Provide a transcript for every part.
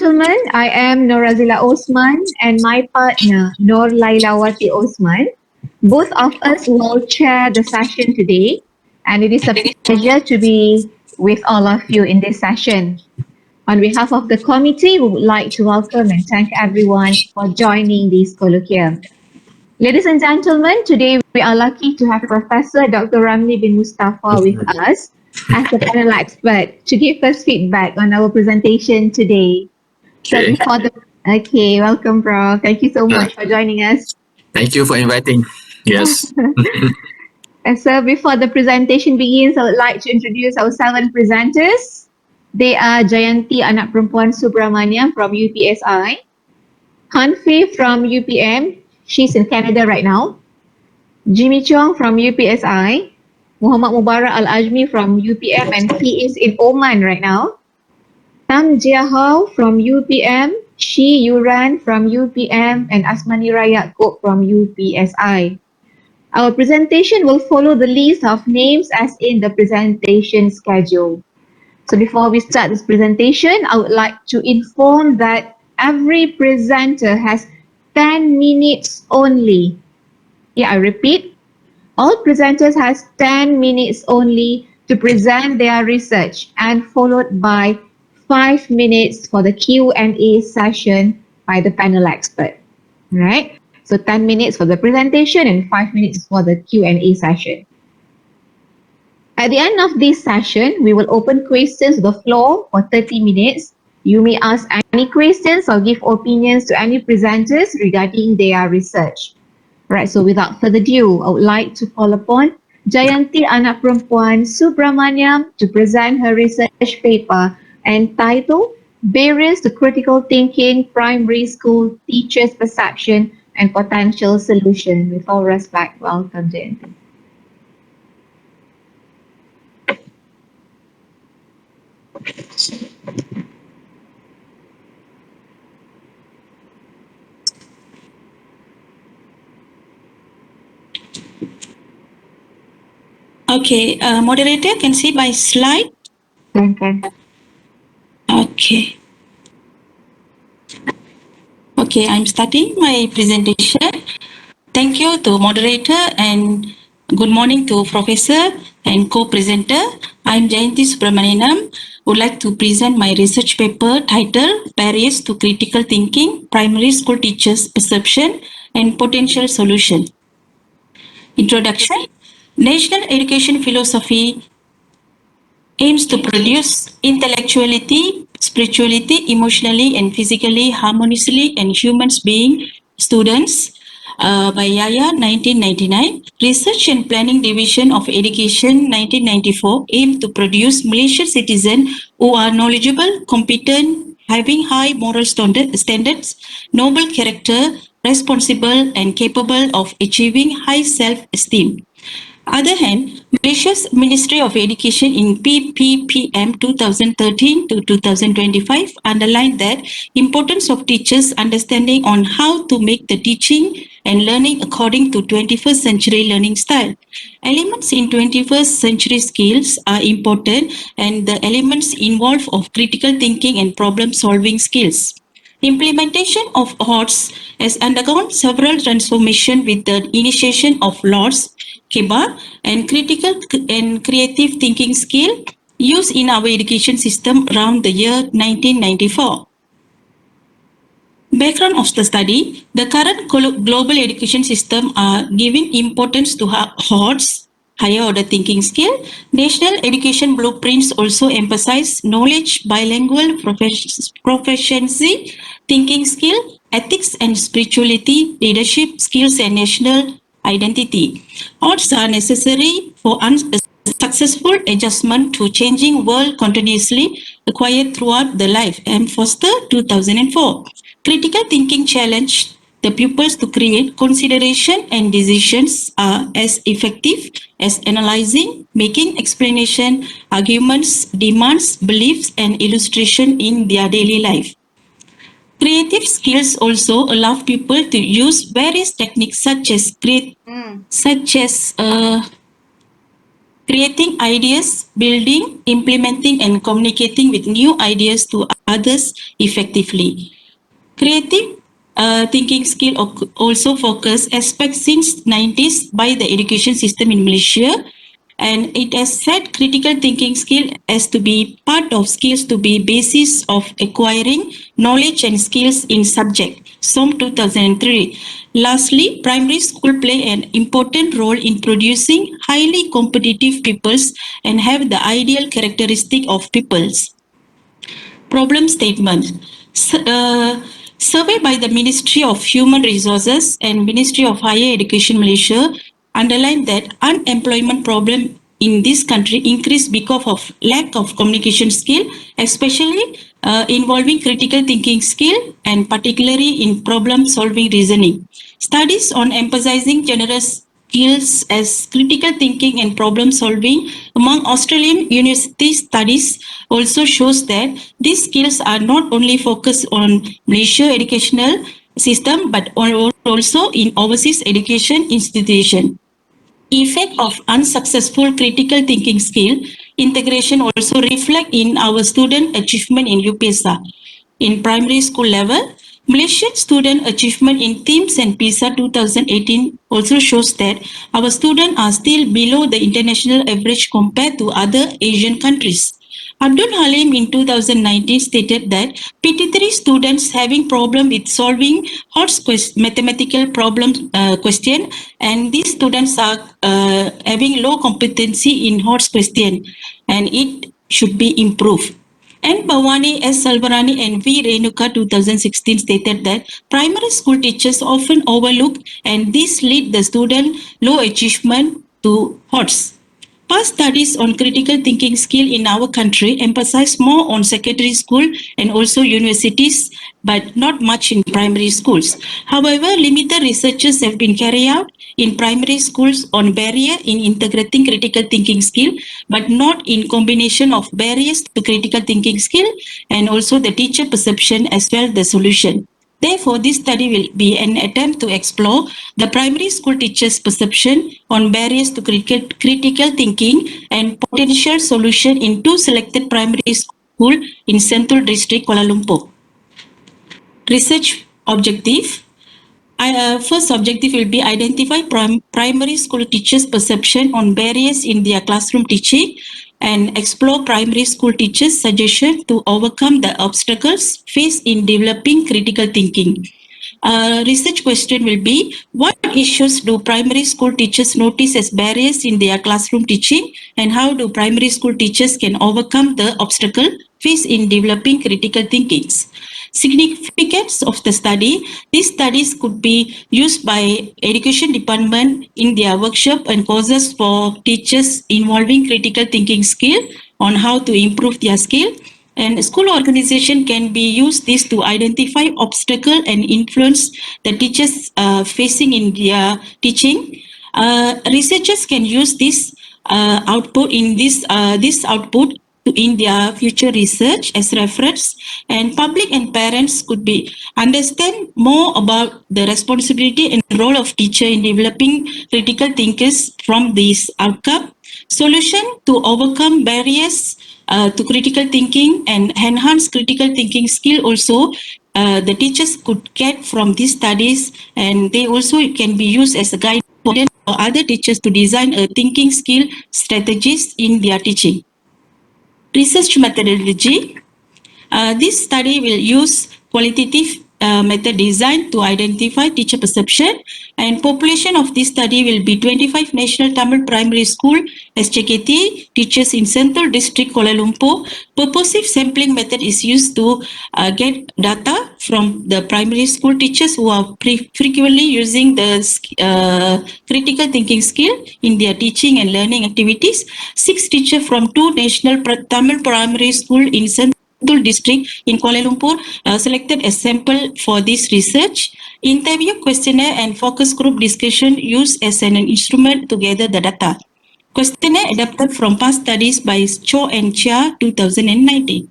gentlemen, I am Norazila Osman and my partner Nor Lailawati Osman. Both of us will chair the session today, and it is a pleasure to be with all of you in this session. On behalf of the committee, we would like to welcome and thank everyone for joining this colloquium. Ladies and gentlemen, today we are lucky to have Professor Dr. Ramli bin Mustafa with us as a panel expert to give us feedback on our presentation today. So Okay. before the welcome, Prof. Thank you so much for joining us. Thank you for inviting. Yes. And so before the presentation begins, I would like to introduce our 7 presenters. They are Jayanti Anak Perempuan Subramaniam from UPSI, Hanfi from UPM, she's in Canada right now, Jimmy Chong from UPSI, Muhammad Mubarak Al-Ajmi from UPM and he is in Oman right now, Tam Jia Hao from UPM, Shi Yuran from UPM, and Asmani Yaakob from UPSI. Our presentation will follow the list of names as in the presentation schedule. So before we start this presentation, I would like to inform that every presenter has 10 minutes only. Yeah, I repeat, all presenters has 10 minutes only to present their research and followed by 5 minutes for the Q&A session by the panel expert. Right? So 10 minutes for the presentation and 5 minutes for the Q&A session. At the end of this session, we will open questions to the floor for 30 minutes. You may ask any questions or give opinions to any presenters regarding their research. Right, so without further ado, I would like to call upon Jayanti Anak Perempuan Subramaniam to present her research paper entitled Barriers to Critical Thinking, Primary School Teachers' Perception and Potential Solution. With all respect, welcome, Jayanti. Okay, moderator can see my slide. Can. Okay. Okay, I'm starting my presentation. Thank you to moderator and good morning to professor and co-presenter. I'm Jayanti Subramaniam. Would like to present my research paper titled Barriers to Critical Thinking, Primary School Teachers' Perception and Potential Solution. Introduction. National Education Philosophy aims to produce intellectuality, spirituality, emotionally and physically harmoniously and humans being students by Yaya 1999. Research and Planning Division of Education 1994 aimed to produce Malaysian citizens who are knowledgeable, competent, having high moral standards, noble character, responsible and capable of achieving high self-esteem. Other hand, Malaysia's Ministry of Education in PPPM 2013 to 2025 underlined that importance of teachers' understanding on how to make the teaching and learning according to 21st century learning style. Elements in 21st century skills are important and the elements involved of critical thinking and problem solving skills. Implementation of HOTS has undergone several transformations with the initiation of LOTS, KIBA, and critical and creative thinking skill used in our education system around the year 1994. Background of the study, the current global education system are giving importance to HOTS, higher order thinking skill. National education blueprints also emphasize knowledge, bilingual proficiency, thinking skill, ethics and spirituality, leadership skills and national identity. HOTS are necessary for successful adjustment to changing world continuously acquired throughout the life. M. Foster, 2004. Critical thinking challenged the pupils to create consideration and decisions are as effective as analyzing, making explanation, arguments, demands, beliefs, and illustration in their daily life. Creative skills also allow people to use various techniques such as creating ideas, building, implementing, and communicating with new ideas to others effectively. Creative thinking skill also focus aspects since 90s by the education system in Malaysia, and it has set critical thinking skill as to be part of skills to be basis of acquiring knowledge and skills in subject. SOM 2003. Lastly, primary school play an important role in producing highly competitive peoples and have the ideal characteristic of peoples. Problem statement. Survey by the Ministry of Human Resources and Ministry of Higher Education Malaysia underlined that unemployment problem in this country increased because of lack of communication skill, especially involving critical thinking skill and particularly in problem solving reasoning. Studies on emphasizing generous skills as critical thinking and problem solving among Australian university studies also shows that these skills are not only focused on Malaysia educational system but also in overseas education institution. Effect of unsuccessful critical thinking skill integration also reflect in our student achievement in UPSA. In primary school level, Malaysian student achievement in TIMSS and PISA 2018 also shows that our students are still below the international average compared to other Asian countries. Abdul Halim in 2019 stated that PT3 students having problem with solving mathematical problem question, and these students are having low competency in HOTS question, and it should be improved. And Bhavani S. Salvarani and V. Renuka 2016 stated that primary school teachers often overlook and this lead the student low achievement to HOTS. Past studies on critical thinking skill in our country emphasize more on secondary school and also universities, but not much in primary schools. However, limited researches have been carried out in primary schools on barrier in integrating critical thinking skill, but not in combination of barriers to critical thinking skill and also the teacher perception as well the solution. Therefore, this study will be an attempt to explore the primary school teachers' perception on barriers to critical thinking and potential solution in two selected primary schools in Central District, Kuala Lumpur. Research objective. First objective will be identify primary school teachers' perception on barriers in their classroom teaching and explore primary school teachers' suggestion to overcome the obstacles faced in developing critical thinking. Research question will be, what issues do primary school teachers notice as barriers in their classroom teaching, and how do primary school teachers can overcome the obstacle faced in developing critical thinking? Significance of the study. These studies could be used by education department in their workshop and courses for teachers involving critical thinking skill on how to improve their skill. And school organization can be used this to identify obstacle and influence the teachers facing in their teaching. Researchers can use this this output to in their future research as reference, and public and parents could be understand more about the responsibility and role of teacher in developing critical thinkers from this outcome. Solution to overcome barriers to critical thinking and enhance critical thinking skill also the teachers could get from these studies, and they also can be used as a guide for other teachers to design a thinking skill strategies in their teaching. Research methodology. This study will use qualitative method design to identify teacher perception, and population of this study will be 25 National Tamil Primary School SJKT teachers in Central District Kuala Lumpur. Purposive sampling method is used to get data from the primary school teachers who are frequently using the critical thinking skill in their teaching and learning activities. 6 teachers from 2 National Tamil Primary School in Central District in Kuala Lumpur selected a sample for this research. Interview questionnaire and focus group discussion used as an instrument to gather the data. Questionnaire adapted from past studies by Cho and Chia 2019.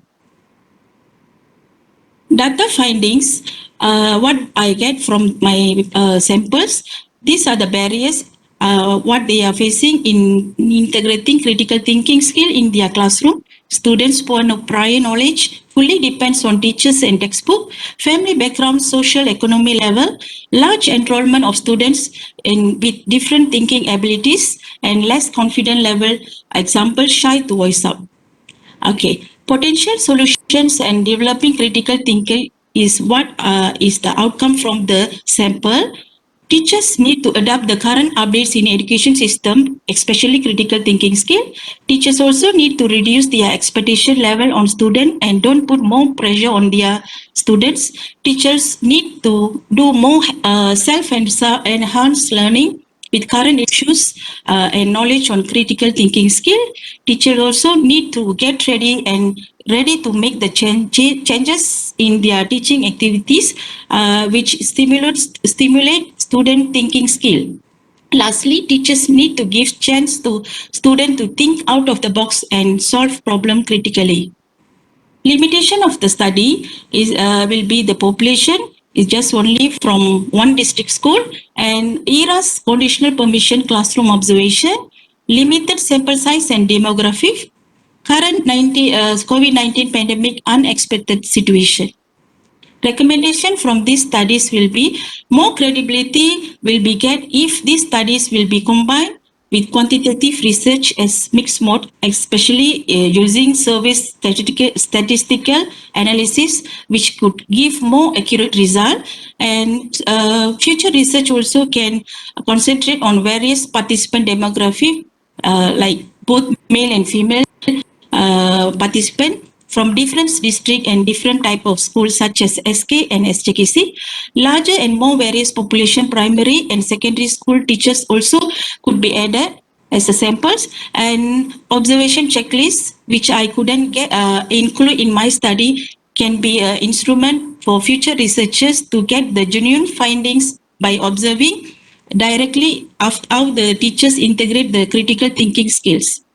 Data findings, what I get from my samples, these are the barriers what they are facing in integrating critical thinking skill in their classroom. Students' prior knowledge fully depends on teachers and textbook, family background, social economy level, large enrollment of students with different thinking abilities, and less confident level, example, shy to voice out. Okay, potential solutions and developing critical thinking is what is the outcome from the sample. Teachers need to adapt the current updates in education system, especially critical thinking skill. Teachers also need to reduce their expectation level on students and don't put more pressure on their students. Teachers need to do more self-enhanced learning with current issues and knowledge on critical thinking skill. Teachers also need to get ready to make the changes in their teaching activities, which stimulate student thinking skill. Lastly, teachers need to give chance to students to think out of the box and solve problem critically. Limitation of the study is will be the population is just only from one district school, and ERA's conditional permission classroom observation, limited sample size and demographic, current COVID-19 pandemic unexpected situation. Recommendation from these studies will be more credibility will be get if these studies will be combined with quantitative research as mixed mode, especially using survey statistical analysis, which could give more accurate result. And future research also can concentrate on various participant demographic, like both male and female participant from different district and different type of schools such as SK and SJKC. Larger and more various population primary and secondary school teachers also could be added as a samples, and observation checklist which I couldn't get include in my study can be an instrument for future researchers to get the genuine findings by observing directly of how the teachers integrate the critical thinking skills.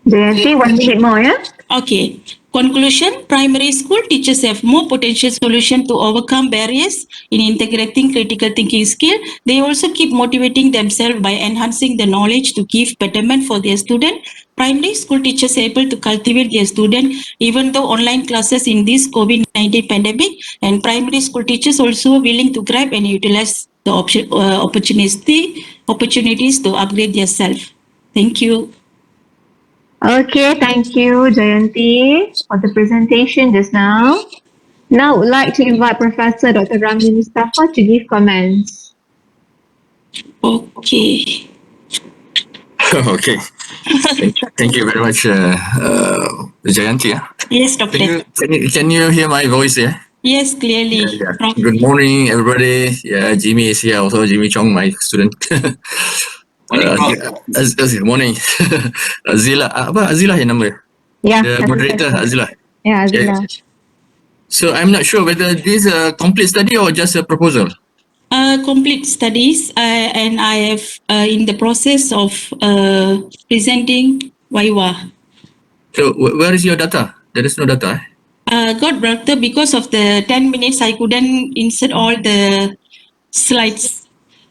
Jayanti, 1 minute more, yeah? Okay. Conclusion, primary school teachers have more potential solution to overcome barriers in integrating critical thinking skill. They also keep motivating themselves by enhancing the knowledge to give betterment for their student. Primary school teachers are able to cultivate their student even though online classes in this COVID-19 pandemic, and primary school teachers also willing to grab and utilize the opportunities to upgrade their self. Thank you. Okay, thank you, Jayanti, for the presentation just now. Now, I would like to invite Professor Dr. Ramli Mustafa to give comments. Okay. Okay. Thank you very much, Jayanti. Yes, doctor. Can you hear my voice? Yeah. Yes, clearly. Good morning, everybody. Yeah, Jimmy is here also. Jimmy Chong, my student. Good morning. Azila, Azila your number? Yeah, The moderator, Azila. Yeah, Azila. So I'm not sure whether this is a complete study or just a proposal. Complete studies, and I have in the process of presenting Waiwa. So where is your data? There is no data. God, doctor, because of the 10 minutes, I couldn't insert all the slides.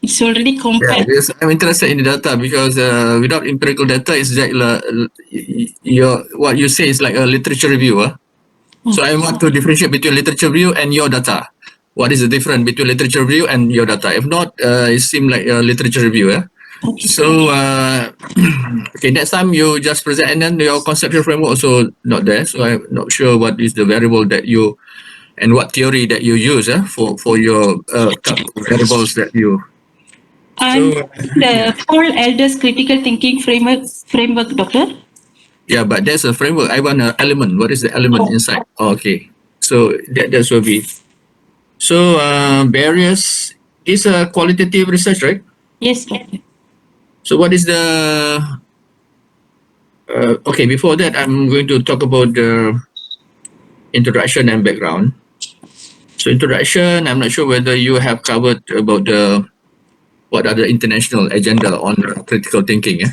It's already Yeah, compact. because I'm interested in the data because without empirical data, it's like your what you say is like a literature review. So I want to differentiate between literature review and your data. What is the difference between literature review and your data? If not, it seems like a literature review. Okay. So okay, next time you just present, and then your conceptual framework also not there. So I'm not sure what is the variable that you and what theory that you use for your variables that you. And So the four elders critical thinking framework, doctor. yeah, but there's a framework. I want an element. What is the element inside? Okay, so that will be. So barriers is a qualitative research, right? Yes, doctor. So what is the okay, before that, I'm going to talk about the introduction and background. So introduction, I'm not sure whether you have covered about the what are the international agenda on critical thinking. Yeah?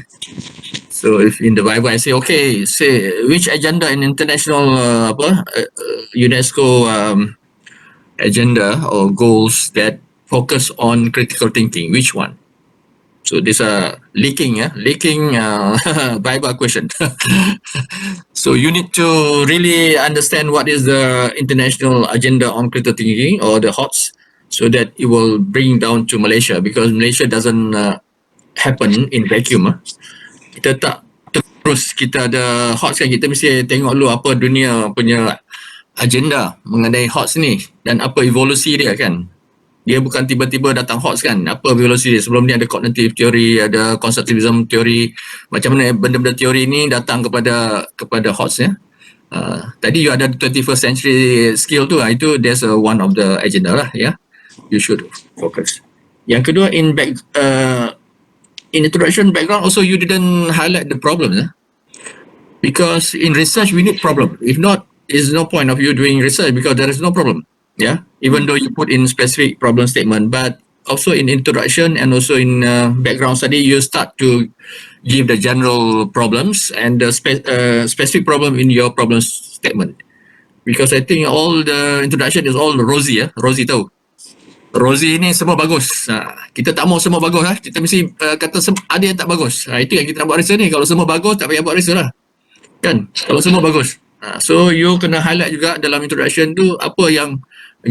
So if in the Bible I say, okay, say which agenda in international UNESCO agenda or goals that focus on critical thinking, which one? So these are leaking Bible question. So you need to really understand what is the international agenda on critical thinking or the HOTS, so that it will bring down to Malaysia, because Malaysia doesn't happen in vacuum. Kita tak terus kita ada HOTS kan, kita mesti tengok dulu apa dunia punya agenda mengenai HOTS ni dan apa evolusi dia kan. Dia bukan tiba-tiba datang HOTS kan, apa evolusi dia. Sebelum ni ada cognitive theory, ada constructivism theory, macam mana benda-benda teori ni datang kepada HOTS ya. Tadi you ada 21st century skill tu, itu there's one of the agenda lah ya. You should focus. Yang kedua, in introduction background also you didn't highlight the problems because in research we need problem. If not, there's no point of you doing research because there is no problem. Yeah, even though you put in specific problem statement, but also in introduction and also in background study, you start to give the general problems and the specific problem in your problem statement. Because I think all the introduction is all rosy ya, rosy tahu. Rosy ni semua bagus. Kita tak mau semua bagus lah. Kita mesti kata ada yang tak bagus. Itu yang kita nak buat research ni. Kalau semua bagus, tak payah buat research lah. Kan? Kalau semua bagus. So you kena highlight juga dalam introduction tu apa yang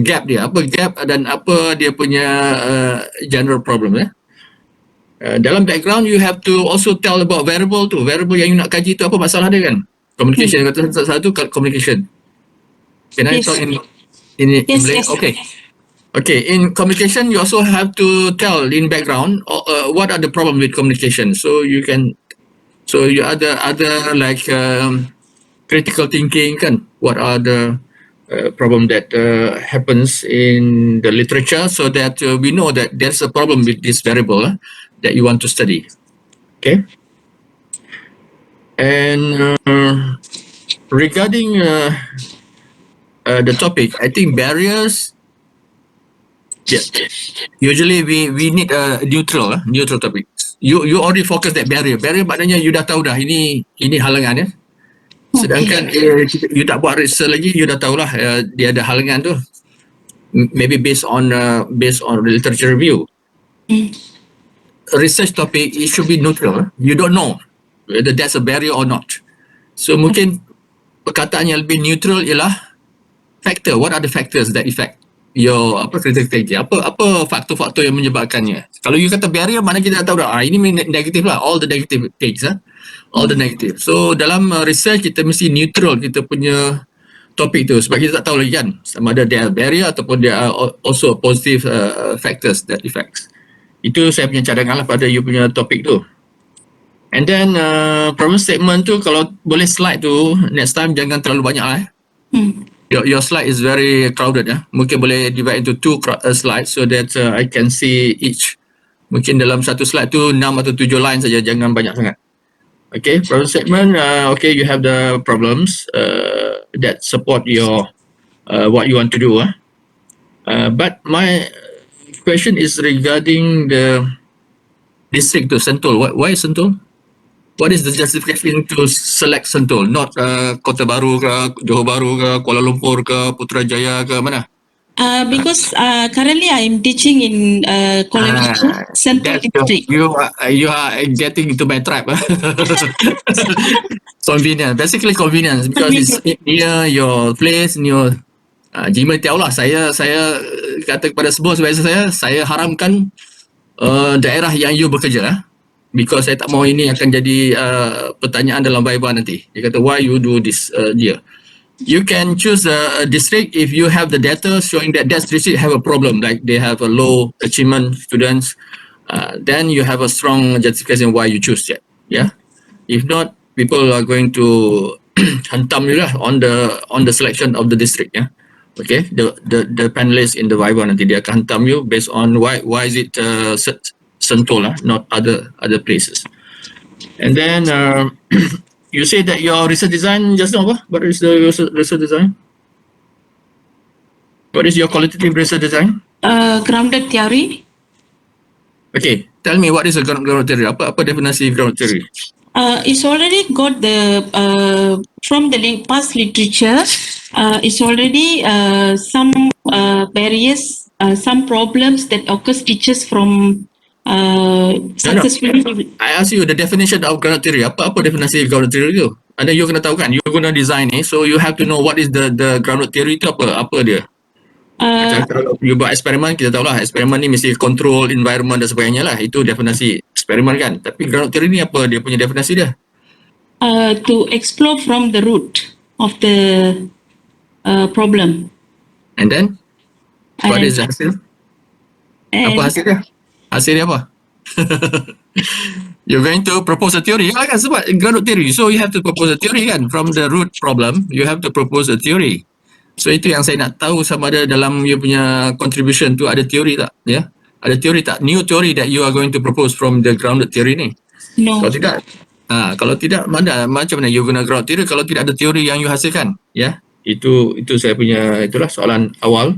gap dia, apa gap dan apa dia punya general problem ya. Dalam background you have to also tell about variable tu. Variable yang you nak kaji tu apa masalah dia kan? Communication. Kata satu communication. Can I talk in Yes, English? yes. Okay, in communication, you also have to tell in background what are the problem with communication. So you other like critical thinking kan? What are the problem that happens in the literature, so that we know that there's a problem with this variable that you want to study. Okay, and regarding the topic, I think barriers. Yeah. Usually we need a neutral topic. You already focus that barrier. Barrier maknanya you dah tahu dah ini halangan ya. Sedangkan you tak buat research lagi, you dah tahu lah dia ada halangan tu. Maybe based on literature review. Research topic, it should be neutral. You don't know whether that's a barrier or not. So mungkin perkataan yang lebih neutral ialah factor. What are the factors that affect your critical thinking? Apa faktor-faktor yang menyebabkannya? Kalau you kata barrier, mana kita tahu dah ini negatif lah, all the negative things all the negative. So dalam research kita mesti neutral kita punya topik tu, sebab kita tak tahu lagi kan sama ada dia barrier ataupun dia also positive factors that affects. Itu saya punya cadangan lah pada you punya topik tu. And then problem statement tu, kalau boleh slide tu next time jangan terlalu banyak lah. Your slide is very crowded ya. Mungkin boleh divide into two slides so that I can see each. Mungkin dalam satu slide tu 6 atau 7 line saja, jangan banyak sangat. Okay, problem statement. Okay, you have the problems that support your what you want to do. But my question is regarding the district to Sentul. Why Sentul? What is the justification to select Sentul, not Kota Baru ke, Johor Bahru ke, Kuala Lumpur ke, Putrajaya ke, mana? Because currently I am teaching in Kuala Lumpur Central District. You are getting into my trap. Convenience, basically convenience, because it's near your place, near. Jima tahu lah, saya kata kepada semua supervisor saya haramkan daerah yang you bekerja because saya tak mahu ini akan jadi pertanyaan dalam Viva nanti. Dia kata, why you do this year? You can choose a district if you have the data showing that district have a problem, like they have a low achievement students, then you have a strong justification why you choose that. Yeah. If not, people are going to hantam you lah on the selection of the district. Yeah. Okay. The panelists in the Viva nanti dia akan hantam you based on why is it Sentul not other places. And then you say that your research design just now apa? What is the research design? What is your qualitative research design? Grounded theory. Okay, tell me what is a grounded theory? Apa definisi grounded theory? It's already got the from the past literature. It's already some barriers, some problems that occurs teachers from successfully. I ask you the definition of grounded theory. Apa definisi grounded theory tu? Ada you kena tahu kan. You guna design ni, so you have to know what is the grounded theory tu apa dia. Macam kalau you buat eksperimen, kita tahulah eksperimen ni mesti control environment dan sebagainya lah. Itu definisi eksperimen kan. Tapi grounded theory ni apa dia punya definisi dia? To explore from the root of the problem. And then what And- is the hasil? And Apa hasil dia? Hasil dia apa? You're going to propose a theory. Ya kan, sebab grounded theory. So you have to propose a theory kan. From the root problem, you have to propose a theory. So itu yang saya nak tahu sama ada dalam you punya contribution tu ada teori tak? Ya, ada teori tak? New theory that you are going to propose from the grounded theory ni. no, Kalau tidak, kalau tidak macam mana you guna grounded theory kalau tidak ada teori yang you hasilkan? Ya, itu saya punya itulah soalan awal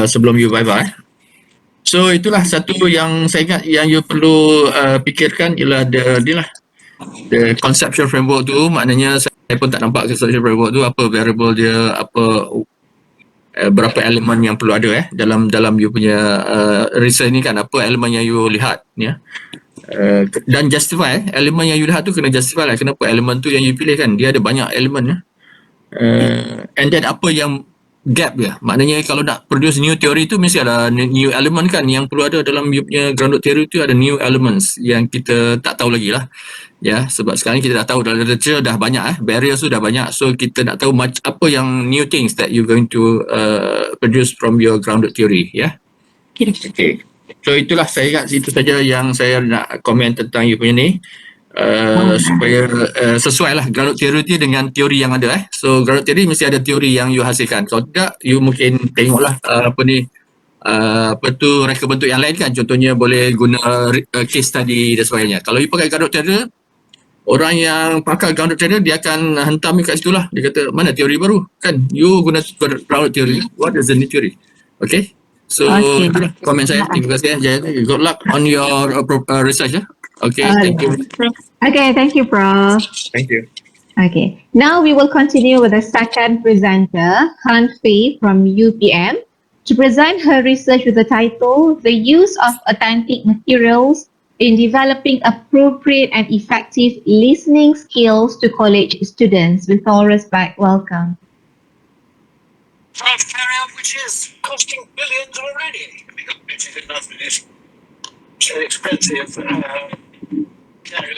sebelum you bye-bye. So itulah satu yang saya ingat yang you perlu fikirkan ialah the conceptual framework tu. Maknanya saya pun tak nampak conceptual framework tu, apa variable dia, apa berapa elemen yang perlu ada dalam you punya research ni kan, apa elemen yang you lihat ya. Dan justify elemen yang you lihat tu kena justify lah kenapa elemen tu yang you pilih kan, dia ada banyak elemen ya. And then apa yang gap dia, maknanya kalau nak produce new theory tu mesti ada new element kan yang perlu ada dalam you punya grounded theory tu, ada new elements yang kita tak tahu lagi lah ya, sebab sekarang kita dah tahu dalam literature dah banyak barriers tu dah banyak, so kita nak tahu apa yang new things that you going to produce from your grounded theory ya. Okay. So itulah saya ingat itu saja yang saya nak komen tentang you punya ni. Supaya sesuai lah grounded theory tu dengan teori yang ada So grounded theory mesti ada teori yang you hasilkan. Kalau tidak, you mungkin tengoklah apa tu reka bentuk yang lain kan. Contohnya boleh guna case study dan sebagainya. Kalau you pakai grounded theory, orang yang pakar grounded theory dia akan hentam kat situ lah. Dia kata mana teori baru kan. You guna grounded theory, what is the new theory? Okay. So itulah komen saya. Terima kasih Jayati. Good luck on your research Okay, thank you. Okay, thank you, Prof. Thank you. Okay, now we will continue with the second presenter, Han Fei from UPM, to present her research with the title, The Use of Authentic Materials in Developing Appropriate and Effective Listening Skills to College Students. With all respect, welcome. South Korea, which is costing billions already. Which is enough for this. So expensive. Okay.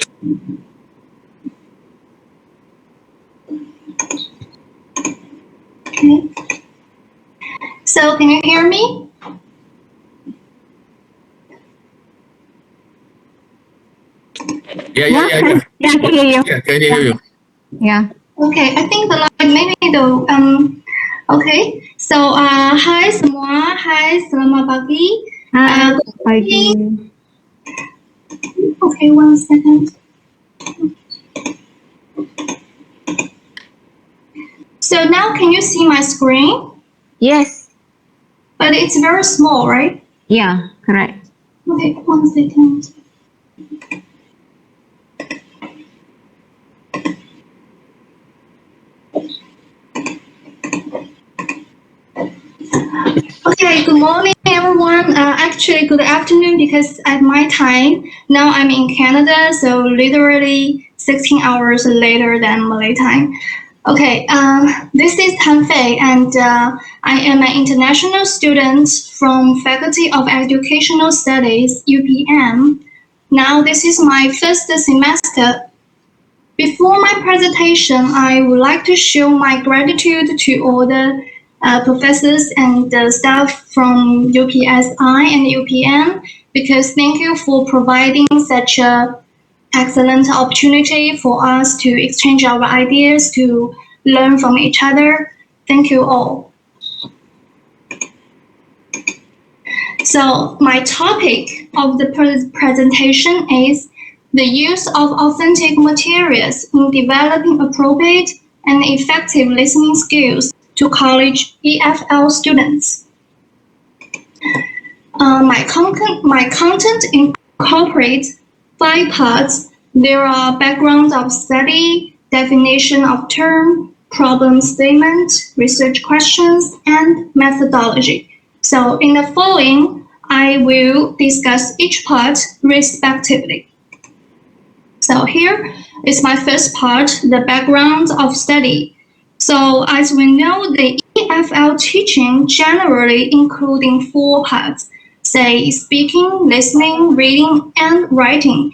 So can you hear me? Yeah. Yeah, I can hear you. Yeah, can hear you. Yeah. Okay, I think the line maybe though. Okay. So hi semua, hi selamat pagi. Hi, Good pagi. Okay, 1 second. So now can you see my screen? Yes. But it's very small, right? Yeah, correct. Okay, 1 second. Okay, good morning everyone. Actually, good afternoon because at my time, now I'm in Canada, so literally 16 hours later than Malay time. Okay, this is Han Fei, and I am an international student from Faculty of Educational Studies, UPM. Now, this is my first semester. Before my presentation, I would like to show my gratitude to all the professors and staff from UPSI and UPM, because thank you for providing such a excellent opportunity for us to exchange our ideas, to learn from each other. Thank you all. So my topic of the presentation is the use of authentic materials in developing appropriate and effective listening skills to college EFL students. My content incorporates 5 parts. There are backgrounds of study, definition of term, problem statement, research questions, and methodology. So in the following, I will discuss each part respectively. So here is my first part, the background of study. So as we know, the EFL teaching generally including 4 parts, say speaking, listening, reading, and writing.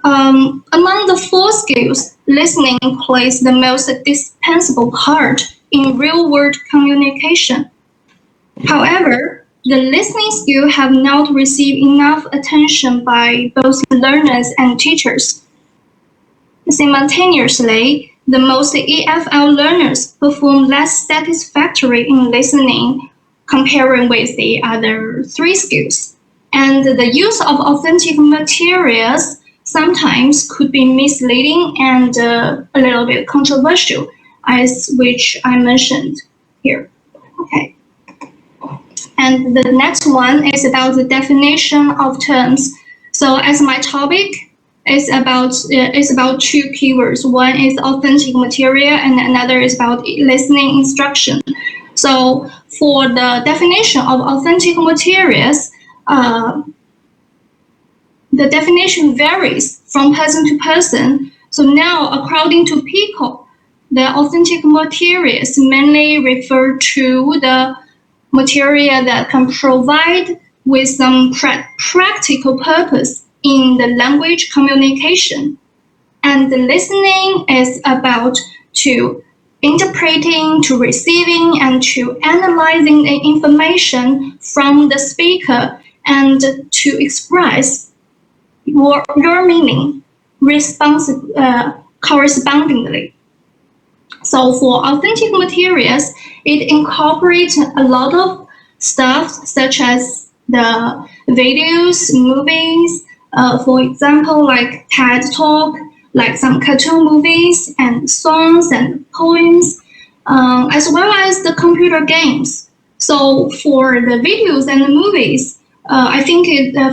Among the 4 skills, listening plays the most dispensable part in real-world communication. However, the listening skill have not received enough attention by both learners and teachers. Simultaneously, the most EFL learners perform less satisfactory in listening comparing with the other 3 skills. And the use of authentic materials sometimes could be misleading and a little bit controversial, as which I mentioned here. Okay. And the next one is about the definition of terms. So as my topic is about 2 keywords. One is authentic material and another is about listening instruction. So for the definition of authentic materials, the definition varies from person to person. So now, according to people, the authentic materials mainly refer to the material that can provide with some practical purpose in the language communication. And the listening is about to interpreting, to receiving, and to analyzing the information from the speaker and to express your meaning correspondingly. So for authentic materials, it incorporates a lot of stuff such as the videos, movies, for example, like TED Talk, like some cartoon movies and songs and poems, as well as the computer games. So for the videos and the movies, I think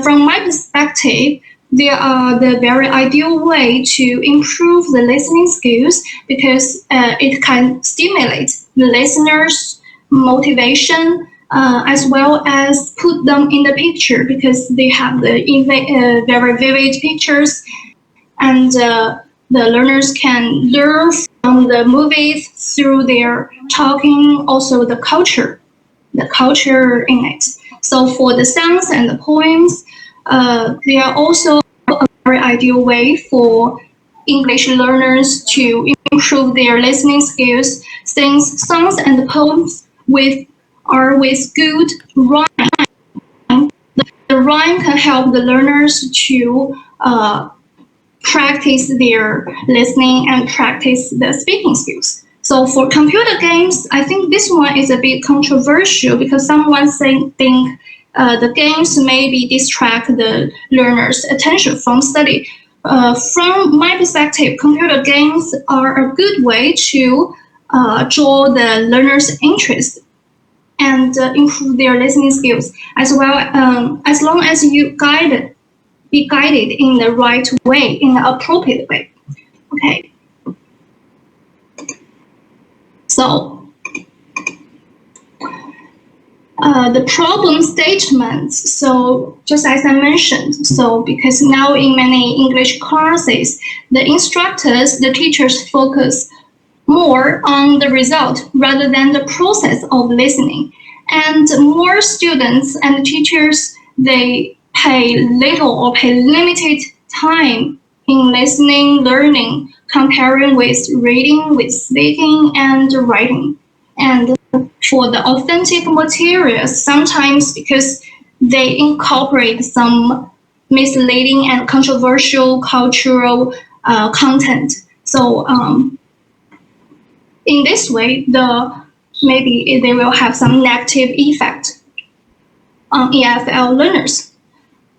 from my perspective, they are the very ideal way to improve the listening skills because it can stimulate the listeners' motivation as well as put them in the picture because they have the very vivid pictures and the learners can learn from the movies through their talking, also the culture in it. So for the songs and the poems, they are also a very ideal way for English learners to improve their listening skills since songs and poems are with good rhyme. The rhyme can help the learners to practice their listening and practice the speaking skills. So for computer games, I think this one is a bit controversial because someone think the games maybe distract the learner's attention from study. From my perspective, computer games are a good way to draw the learner's interest and improve their listening skills as well, as long as you be guided in the right way, in the appropriate way. Okay. So the problem statements. So just as I mentioned, so because now in many English classes, the instructors, the teachers focus more on the result rather than the process of listening. And more students and teachers, they pay little or pay limited time in listening, learning, comparing with reading, with speaking, and writing. And for the authentic materials, sometimes because they incorporate some misleading and controversial cultural content. So in this way, maybe they will have some negative effect on EFL learners.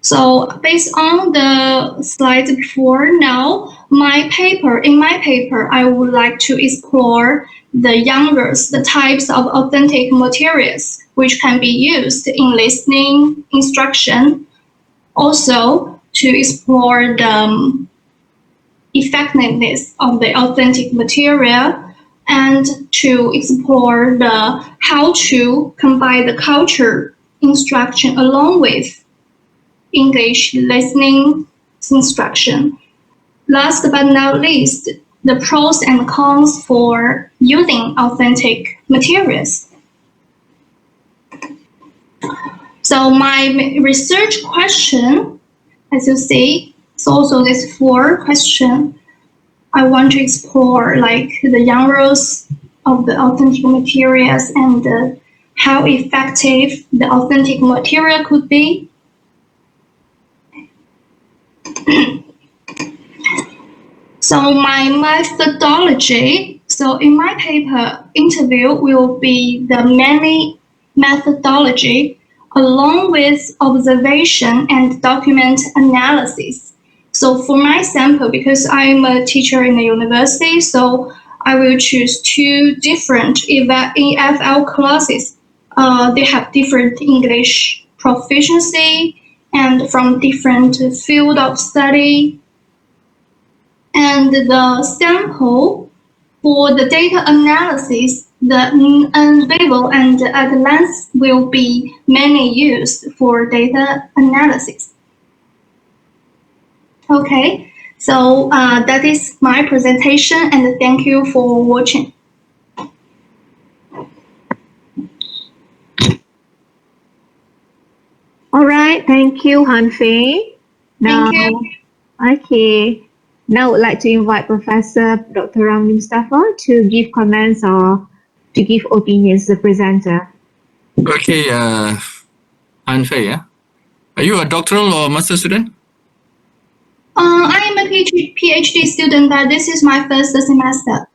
So based on the slides before now, in my paper, I would like to explore the types of authentic materials which can be used in listening instruction. Also, to explore the effectiveness of the authentic material and to explore how to combine the culture instruction along with English listening instruction. Last but not least, the pros and cons for using authentic materials. So my research question, as you see, is also this 4 question. I want to explore like the young roles of the authentic materials and how effective the authentic material could be. So my methodology, so in my paper, interview will be the mainly methodology along with observation and document analysis. So for my sample, because I'm a teacher in the university, so I will choose 2 different EFL classes. They have different English proficiency and from different field of study. And the sample for the data analysis, the unstable and atlas will be mainly used for data analysis. Okay, so that is my presentation, and thank you for watching. All right, thank you, Han Fei. Now, Thank you. okay. Now, I would like to invite Professor Dr. Ramli Mustafa to give comments or to give opinions to the presenter. Okay, Anfei, yeah? Are you a doctoral or master student? I am a PhD student, but this is my first semester.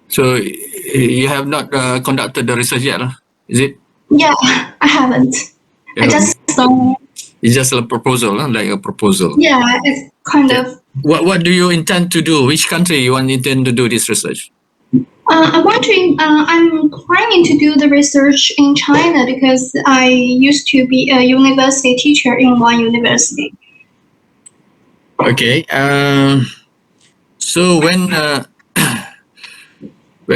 So you have not conducted the research yet, is it? Yeah, I haven't. I just saw. It's just a proposal, like a proposal. Yeah, it's kind of. What do you intend to do? Which country you intend to do this research? I'm planning to do the research in China because I used to be a university teacher in one university. Okay. So when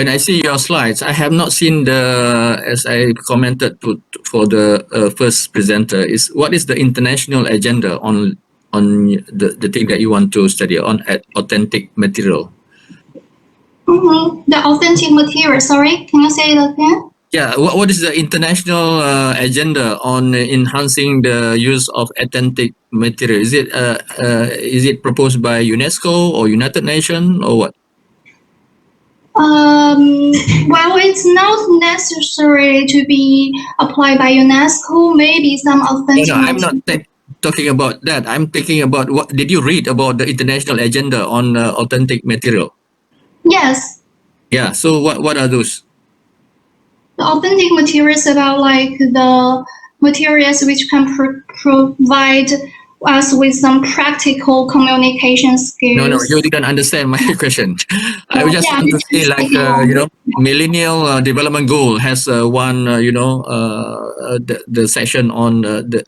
I see your slides, I have not seen as I commented for the first presenter, what is the international agenda on the thing that you want to study on authentic material? The authentic material. Sorry, can you say it again? Yeah, what is the international agenda on enhancing the use of authentic material? Is it proposed by UNESCO or United Nations or what? Well, it's not necessary to be applied by UNESCO. Maybe some authentic. No, I'm not talking about that. I'm thinking about what did you read about the international agenda on authentic material? Yes, Yeah. So what are those? the authentic materials about like the materials which can provide us with some practical communication skills. No, you didn't understand my question. I just Yeah, want to say, like, Millennial Development Goal has one, the session on the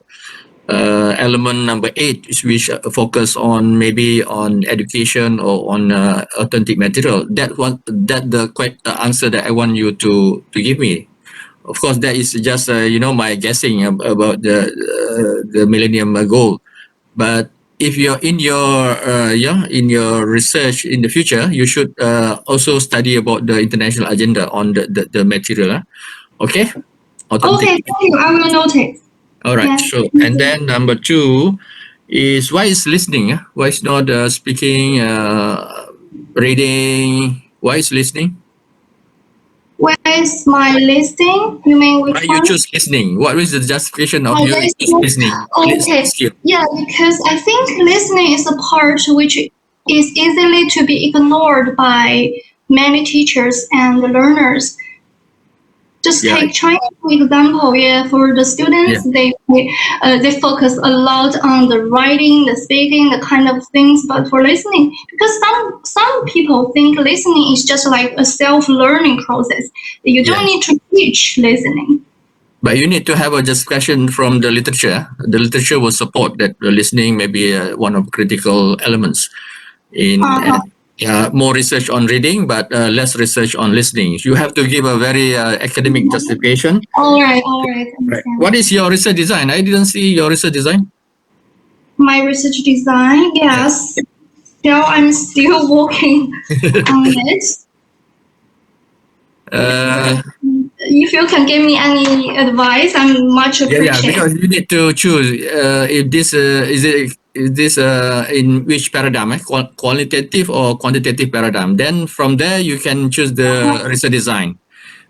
element number 8, which focus on maybe on education or on authentic material. That the answer that I want you to give me. Of course, that is just my guessing about the Millennium Goal. But if you're in your research in the future, you should also study about the international agenda on the material. Okay. Authentic. Okay, thank you. I will note it. All right. Yeah. So, and then number 2 is why is listening? Why is not speaking, reading? Why is listening? Where is my listing? You mean which Why you one? choose listening? What is the justification of Oh, you choose listening. listening? Okay. Skill. Yeah, because I think listening is a part which is easily to be ignored by many teachers and learners. Just Yeah. take China for example. Yeah, for the students, they focus a lot on the writing, the speaking, the kind of things. But for listening, because some people think listening is just like a self-learning process. You don't need to teach listening. But you need to have a discussion from the literature. The literature will support that listening may be one of critical elements in more research on reading, but less research on listening. You have to give a very academic justification. All right. Right. What is your research design? I didn't see your research design. My research design, yes. Still, I'm still working on it. If you can give me any advice, I'm much appreciated. Because you need to choose if this is this in which paradigm, qualitative or quantitative paradigm. Then from there you can choose the research design.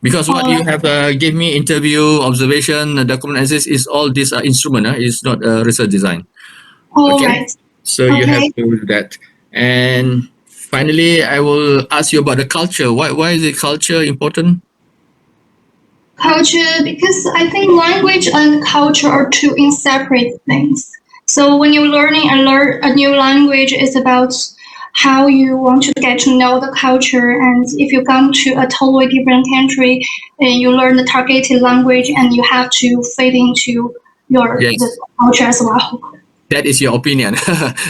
Because what you have give me interview, observation, document analysis is all these instrument. It's not research design. All Okay, right. so you have Okay. to do that. And finally, I will ask you about the culture. Why is the culture important? Culture, because I think language and culture are two inseparable things. So when you're learning a new language, it's about how you want to get to know the culture. And if you come to a totally different country, and you learn the targeted language, and you have to fit into the Yes, culture as well. that is your opinion.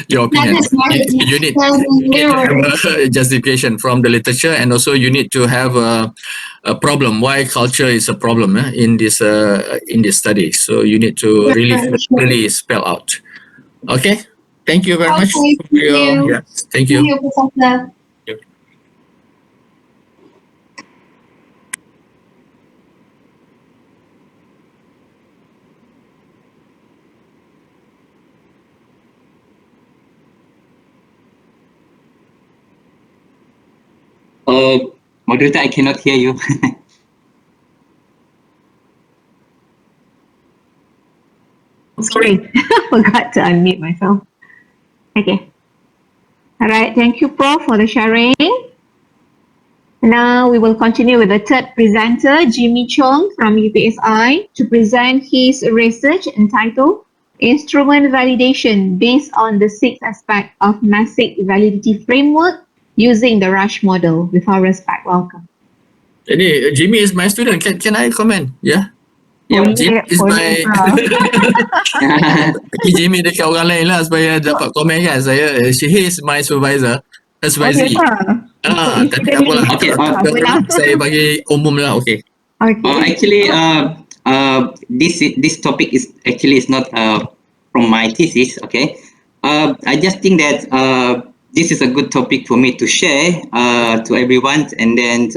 Your That opinion. is my You need to have literally. a justification from the literature, and also you need to have a problem. Why culture is a problem in this study? So you need to really spell out. Okay. Thank you very much Okay, for thank your you. yes. Thank Thank you. you, Professor. Moderator, I cannot hear you. Sorry, forgot to unmute myself. Okay. All right. Thank you, Prof, for the sharing. Now we will continue with the third presenter, Jimmy Chong from UPSI, to present his research entitled Instrument Validation based on the 6 aspects of Masick Validity Framework using the Rush model. With our respect, welcome. Jadi Jimmy is my student. Can I comment? Yeah. Yep. Jimmy is my Jimmy dekat orang lain lah supaya dapat komen kan. He is my supervisor. That's why Z. Tapi tak apalah. Okay, Saya bagi umum lah. Okay. actually, this topic is not from my thesis. Okay, I just think that this is a good topic for me to share to everyone, and then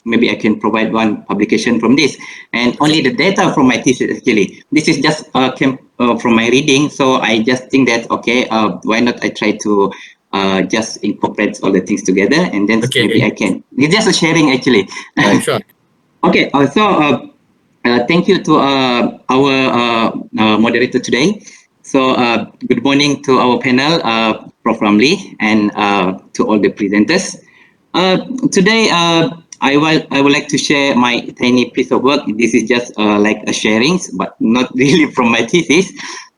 maybe I can provide one publication from this. And only the data from my thesis actually. This is just came from my reading, so I just think that okay, why not I try to just incorporate all the things together, and then maybe I can. It's just a sharing actually. Sure. Okay, thank you to our moderator today. So good morning to our panel, Prof. Ramli, and to all the presenters. Today, I would like to share my tiny piece of work. This is just like a sharing, but not really from my thesis.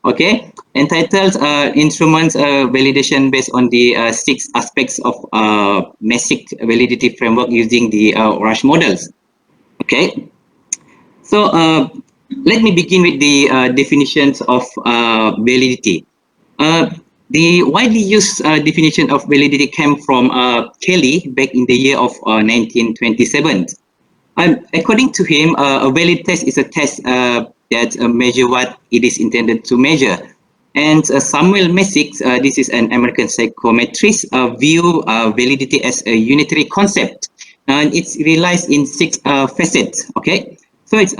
Okay, entitled Instruments Validation based on the 6 aspects of Masick Validity Framework using the Rush models. Okay, so let me begin with the definitions of validity. The widely used definition of validity came from Kelly back in the year of 1927. According to him, a valid test is a test that measures what it is intended to measure. And Samuel Masick, this is an American psychometrist, view validity as a unitary concept. And it relies in 6 facets. Okay, so it's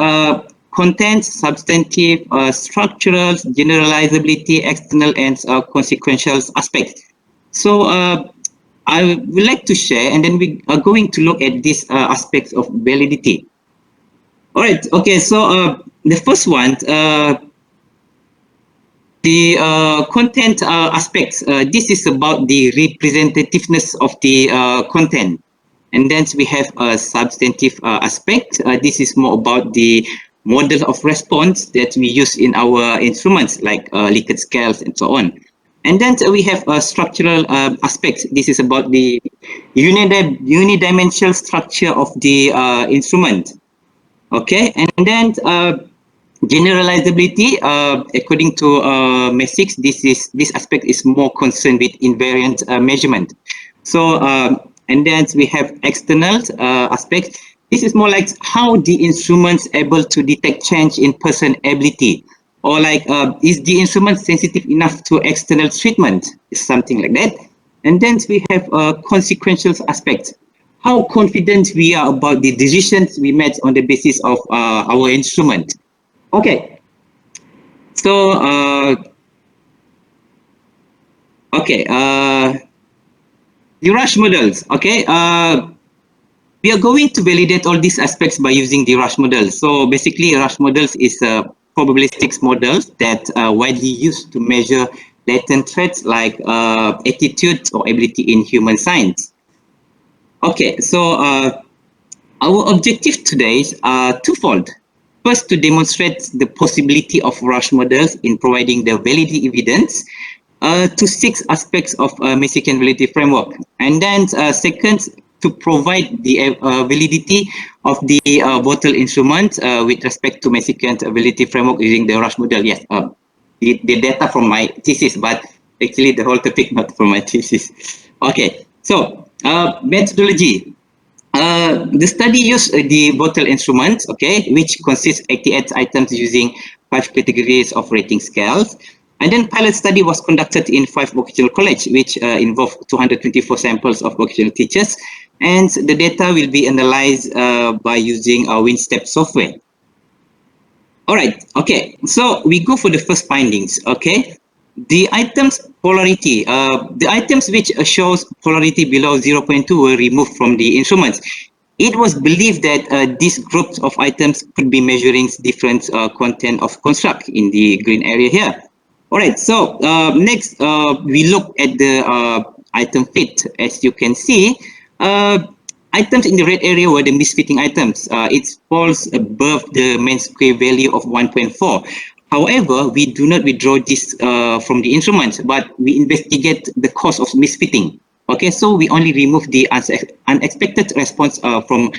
content, substantive, structural, generalizability, external, and consequential aspects. So I would like to share, and then we are going to look at these aspects of validity. All right. Okay. So the first one, the content aspects. This is about the representativeness of the content. And then we have a substantive aspect. This is more about the model of response that we use in our instruments like Likert scales and so on. And then we have a structural aspect. This is about the unidimensional structure of the instrument. Okay, and then generalizability. According to Masick, this aspect is more concerned with invariant measurement. So and then we have external aspects. This is more like how the instrument's able to detect change in person ability or like is the instrument sensitive enough to external treatment, something like that. And then we have consequential aspects. How confident we are about the decisions we made on the basis of our instrument. Okay, so the Rush models. Okay, we are going to validate all these aspects by using the Rush model. So basically, Rush models is probabilistic models that are widely used to measure latent traits like attitude or ability in human science. Okay, so our objective today is twofold. First, to demonstrate the possibility of Rush models in providing the validity evidence to 6 aspects of Mexican validity framework. And then second, to provide the validity of the bottle instrument with respect to Mexican validity framework using the Rush model. Yes, the data from my thesis, but actually the whole topic not from my thesis. Okay, so methodology. The study used the bottle instrument, okay, which consists 88 items using 5 categories of rating scales. And then pilot study was conducted in 5 vocational colleges, which involved 224 samples of vocational teachers. And the data will be analyzed by using our WinStep software. All right, okay, so we go for the first findings, okay. The items polarity, the items which shows polarity below 0.2 were removed from the instruments. It was believed that these groups of items could be measuring different content of construct in the green area here. All right, so next we look at the item fit. As you can see, items in the red area were the misfitting items. It falls above the mean square value of 1.4. However, we do not withdraw this from the instrument, but we investigate the cause of misfitting. Okay, so we only remove the unexpected response from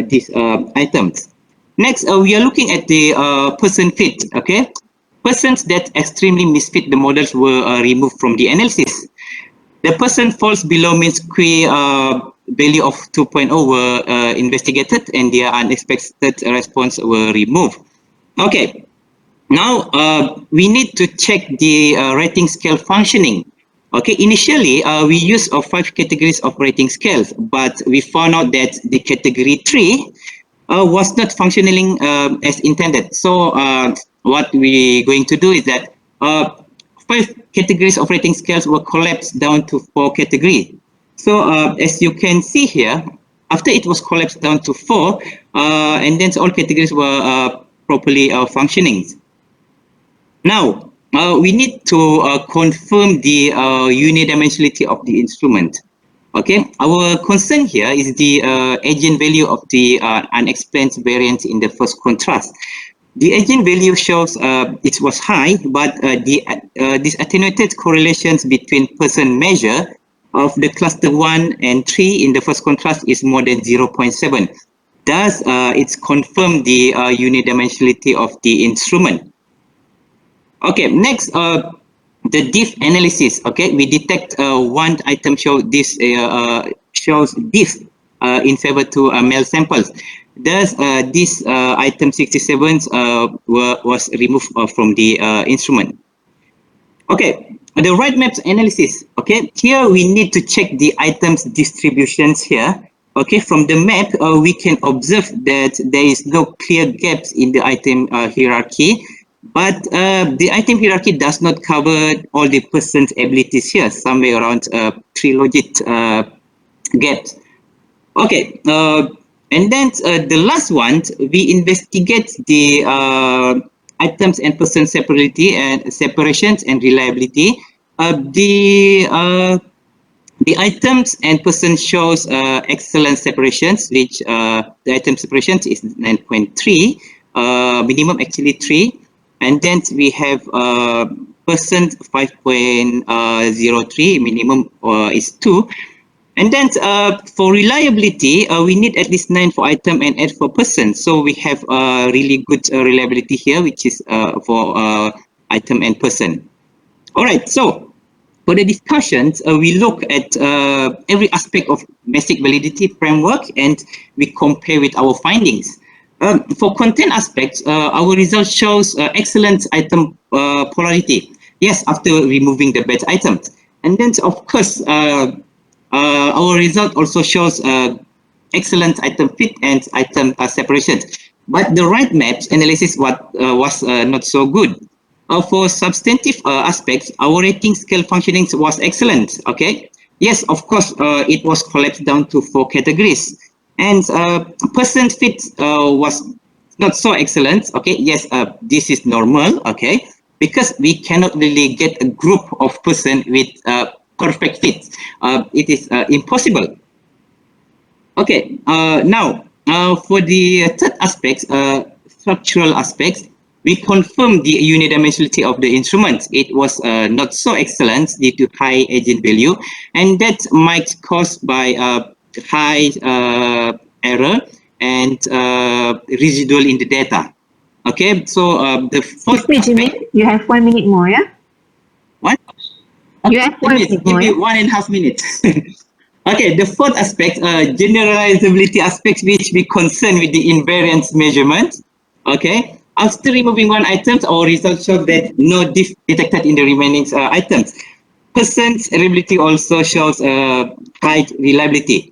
these items. Next, we are looking at the person fit. Okay, persons that extremely misfit the models were removed from the analysis. The person falls below mean square value of 2.0 were investigated, and their unexpected response were removed. Okay. Now, we need to check the rating scale functioning. Okay, initially, we used 5 categories of rating scales, but we found out that the category 3 was not functioning as intended. So, what we're going to do is that 5 categories of rating scales were collapsed down to 4 categories. So, as you can see here, after it was collapsed down to 4, and then all categories were properly functioning. Now, we need to confirm the unidimensionality of the instrument. Okay, our concern here is the eigenvalue of the unexplained variance in the first contrast. The eigenvalue shows it was high, but these attenuated correlations between person measure of the cluster 1 and 3 in the first contrast is more than 0.7. Thus, it's confirmed the unidimensionality of the instrument. Okay, next, the diff analysis. Okay, we detect one item shows diff in favor to male samples. Thus, this item 67 was removed from the instrument. Okay, the right maps analysis. Okay, here we need to check the items distributions here. Okay, from the map, we can observe that there is no clear gaps in the item hierarchy. But the item hierarchy does not cover all the person's abilities here, somewhere around 3 logit gaps. Okay, and then the last one, we investigate the items and person separability and separations and reliability. The items and person shows excellent separations, which the item separations is 9.3, minimum actually 3. And then we have person 5.03, minimum is 2. And then for reliability, we need at least 9 for item and 8 for person. So we have really good reliability here, which is for item and person. All right, so for the discussions, we look at every aspect of basic validity framework and we compare with our findings. For content aspects, our result shows excellent item polarity. Yes, after removing the bad items. And then, of course, our result also shows excellent item fit and item separation. But the right maps analysis was not so good. For substantive aspects, our rating scale functioning was excellent. Okay. Yes, of course, it was collapsed down to 4 categories. And person fit was not so excellent. Okay. Yes, this is normal. Okay. Because we cannot really get a group of person with perfect fit. It is impossible. Okay, now for the third aspects, structural aspects, we confirm the unidimensionality of the instrument. It was not so excellent due to high agent value, and that might caused by high error and residual in the data. Okay, so the fourth Excuse me, aspect. you have 1 minute more, yeah? What? You have 1 minute Give more, me yeah? 1.5 minutes. Okay, the fourth aspect, generalizability aspects which we concern with the invariance measurement. Okay, after removing one item, our results show that no diff detected in the remaining items. Percent reliability also shows high reliability.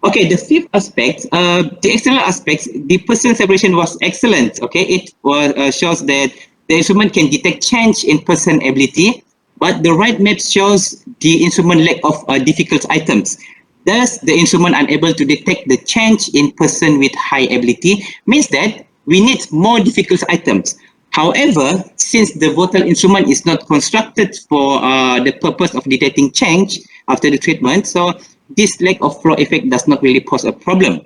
Okay, the fifth aspect, the external aspects, the person separation was excellent. Okay, it was shows that the instrument can detect change in person ability, but the right map shows the instrument lack of difficult items. Thus, the instrument unable to detect the change in person with high ability means that we need more difficult items. However, since the vocal instrument is not constructed for the purpose of detecting change after the treatment, so this lack of flow effect does not really pose a problem.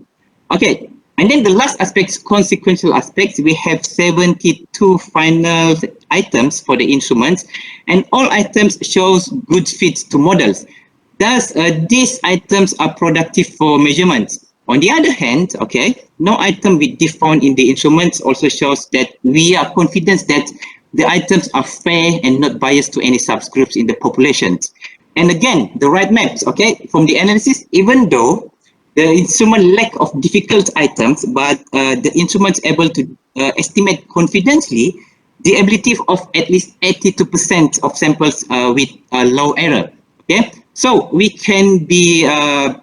Okay, and then the last aspects, consequential aspects, we have 72 final items for the instruments, and all items shows good fits to models. Thus, these items are productive for measurements. On the other hand, okay, no item with diff found in the instruments also shows that we are confident that the items are fair and not biased to any subgroups in the population. And again, the right maps, okay, from the analysis, even though the instrument lack of difficult items, but the instrument's able to estimate confidently the ability of at least 82% of samples with low error. Okay, so we can be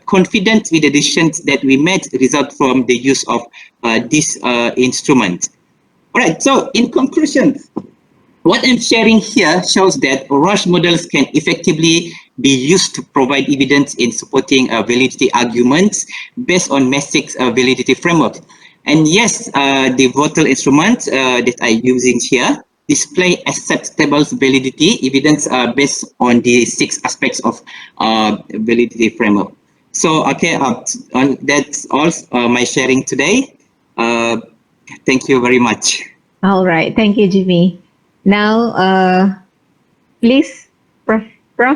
confident with the decisions that we made result from the use of this instrument. All right, so in conclusion, what I'm sharing here shows that Rush models can effectively be used to provide evidence in supporting validity arguments based on Messick's validity framework. And yes, the vocal instruments that I'm using here display acceptable validity evidence based on the 6 aspects of validity framework. So, okay, that's all my sharing today. Thank you very much. All right, thank you, Jimmy. Now, please, Prof,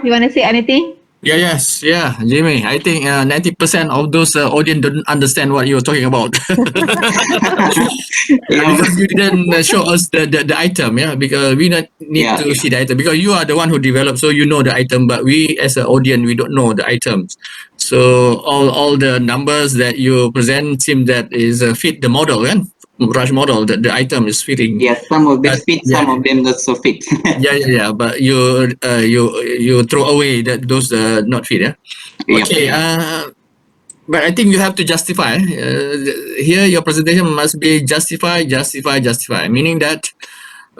you want to say anything? Yeah, Jimmy. I think 90% of those audience don't understand what you're talking about. Because you didn't show us the item, yeah. Because we not need Yeah. to see the item because you are the one who developed, so you know the item. But we as an audience, we don't know the items. So all the numbers that you present seem that is fit the model, yeah. Rush model that the item is fitting. Yes, some of them But, fit, yeah. some of them not so fit. Yeah. But you throw away that those not fit, yeah. Yep. Okay. But I think you have to justify. Here, your presentation must be justify. Meaning that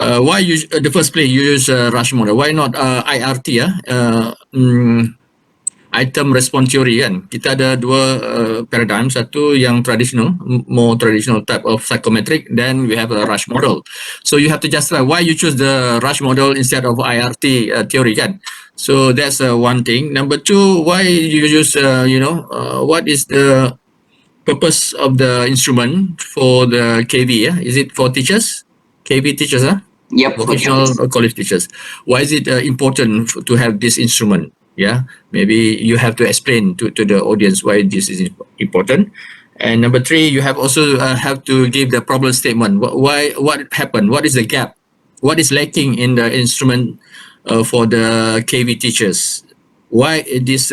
why you the first place you use rush model? Why not IRT? Item response theory kan. Kita ada dua paradigm. Satu yang traditional, more traditional type of psychometric. Then we have a rush model. So you have to justify why you choose the rush model instead of IRT theory kan. So that's one thing. Number two, why you use what is the purpose of the instrument for the KV? Yeah, is it for teachers? KV teachers, huh? Yep. Vocational college teachers. Why is it important to have this instrument? Yeah, maybe you have to explain to the audience why this is important. And number three, you have also have to give the problem statement. What happened? What is the gap? What is lacking in the instrument for the KV teachers? why this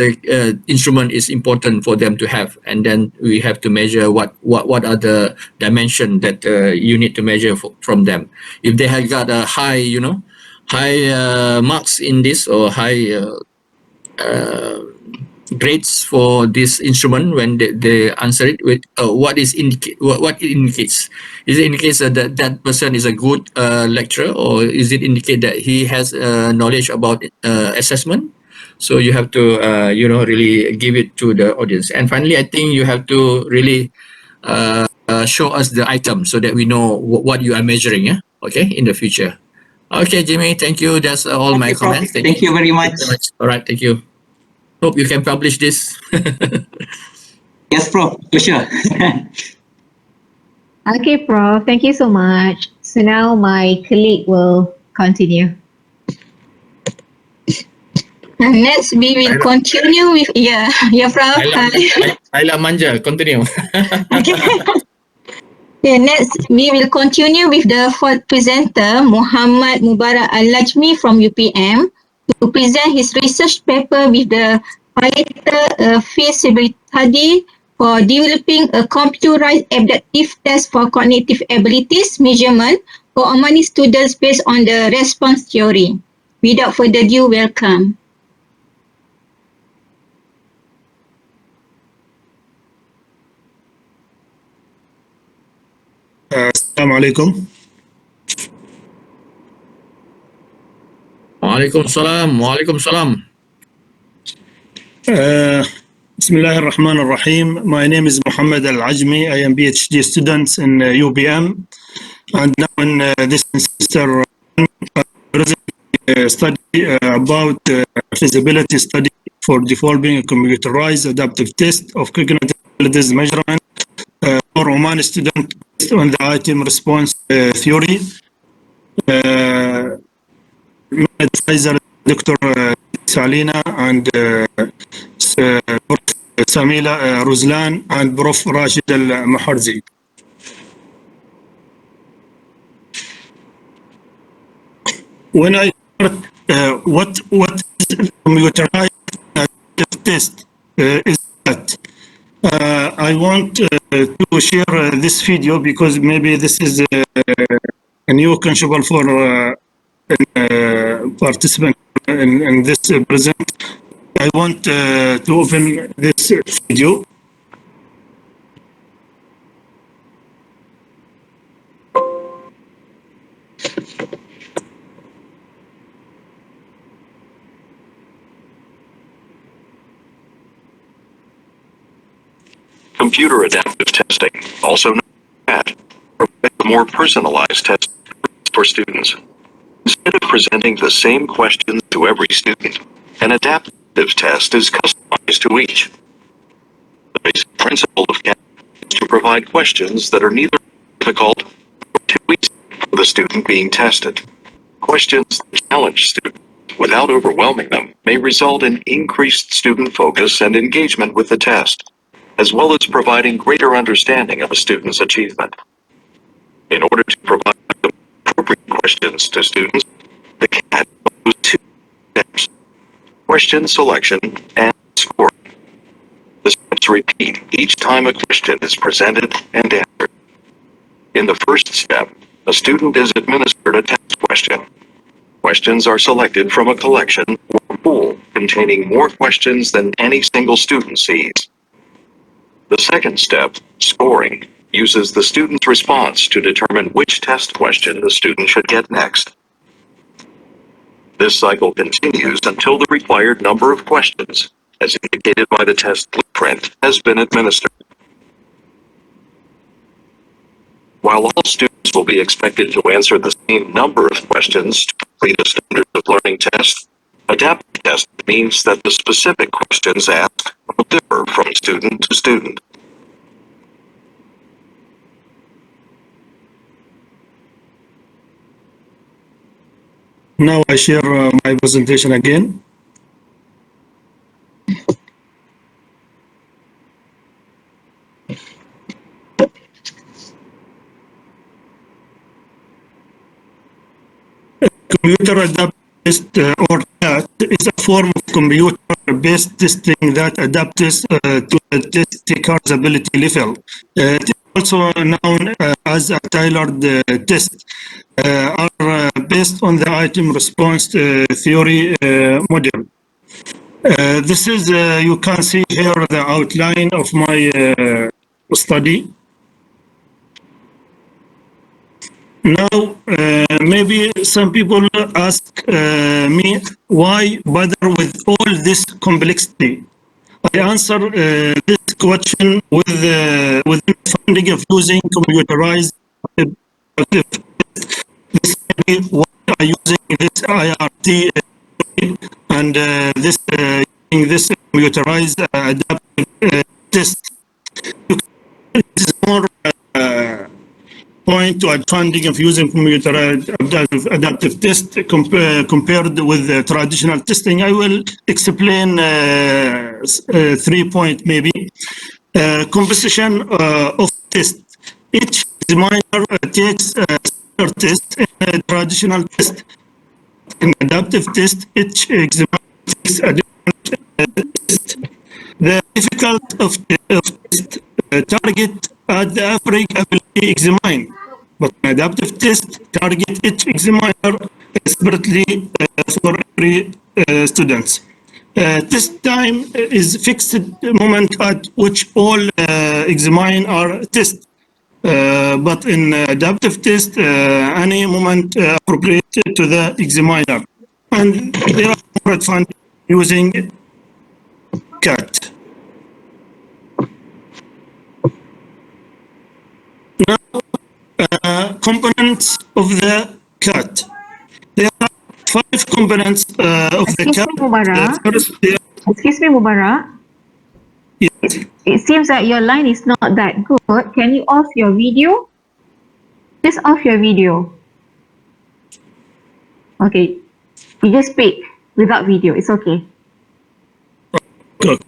instrument is important for them to have, and then we have to measure what are the dimension that you need to measure from them. If they have got a high, high marks in this, or high grades for this instrument, when they answer it with what it indicates. Is it indicates that that person is a good lecturer, or is it indicate that he has knowledge about assessment? So you have to really give it to the audience. And finally, I think you have to really show us the item so that we know what you are measuring, okay, in the future. Okay, Jimmy, thank you. That's all my comments. Thank you very much. All right, thank you. Hope you can publish this. Yes, Prof, for sure. Okay, Prof. Thank you so much. So now my colleague will continue. Next, we will continue with, Prof. Ayla Manja, continue. Okay. Next, we will continue with the fourth presenter, Muhammad Mubarak Al-Lajmi from UPM, to present his research paper with the title Feasibility Study for Developing a Computerized Adaptive Test for Cognitive Abilities Measurement for Omani students based on the response theory. Without further ado, welcome. السلام عليكم. وعليكم السلام. بسم الله الرحمن الرحيم. My name is Muhammad Al-Ajmi. I am PhD student in UPM, and now in this semester study about feasibility study for developing a computerized adaptive test of cognitive abilities measurement for Omani student based on the item response theory. Advisor Dr. Salina and Prof. Samila Ruslan and Prof. Rashid Al-Maharzi. When I start, what is computerized test is that? I want to share this video because maybe this is a new concept for participant in this present. I want to open this video. Computer adaptive testing, also known as CAT, provides a more personalized test for students. Instead of presenting the same questions to every student, an adaptive test is customized to each. The basic principle of CAT is to provide questions that are neither difficult nor too easy for the student being tested. Questions that challenge students without overwhelming them may result in increased student focus and engagement with the test, as well as providing greater understanding of a student's achievement. In order to provide appropriate questions to students, the CAT follows two steps: question selection and scoring. The steps repeat each time a question is presented and answered. In the first step, a student is administered a test question. Questions are selected from a collection or pool containing more questions than any single student sees. The second step, scoring, uses the student's response to determine which test question the student should get next. This cycle continues until the required number of questions, as indicated by the test blueprint, has been administered. While all students will be expected to answer the same number of questions to complete a standards of learning test, adaptive test means that the specific questions asked will differ from student to student. Now I share my presentation again. Computer adaptive test or CAT is a form of computer-based testing that adapts to the test taker's ability level. It is also known as a tailored test, are based on the item response theory model. This is, you can see here the outline of my study. Now, maybe some people ask me why bother with all this complexity. I answer this question with finding of using computerized. This may be why are using this IRT and using this computerized adaptive test. It is more point to advantage of using computer adaptive test compared with traditional testing. I will explain 3 points maybe. Composition of test. Each examiner takes a test in a traditional test. In adaptive test, each examiner takes a different test. The difficulty of test target at the average ability examine, but an adaptive test target each examiner separately for every students. Test time is fixed moment at which all examine are tested. But in adaptive test, any moment appropriate to the examiner. And there are more advantages using CAT. Now, components of the CAT. There are 5 components of the Excuse CAT. me, Mubarak. First, Excuse me, Mubarak. yes. It seems that your line is not that good. Can you off your video? Just off your video. Okay. You just speak without video. It's okay. Good.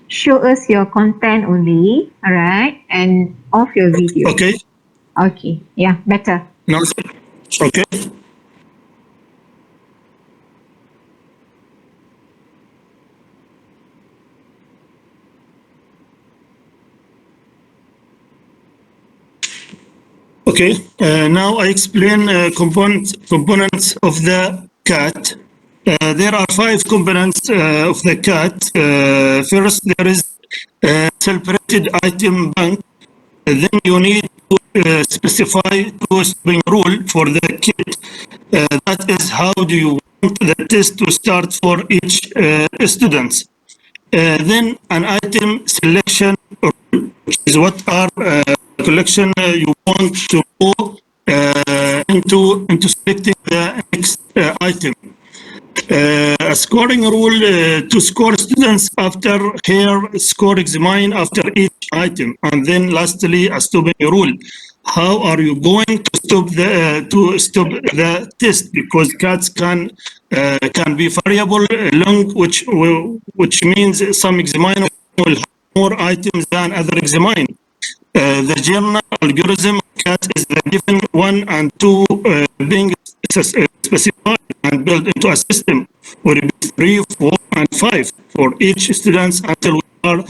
Show us your content only. All right. And off your video. Okay. Okay. Yeah, better. Now, okay. Okay, now I explain components of the CAT. There are 5 components of the CAT. First, there is a separated item bank. Then you need to specify two stopping rule for the kit. That is, how do you want the test to start for each student? Then an item selection rule, which is what are collection you want to go into selecting the next item. A scoring rule to score students after her score examine after each item, and then lastly a stopping rule. How are you going to stop the test, because cats can be variable long, which means some examiner will have more items than other examine. The journal algorithm CAT is the given 1 and 2 being specified and built into a system will be 3, 4, and 5 for each student until we are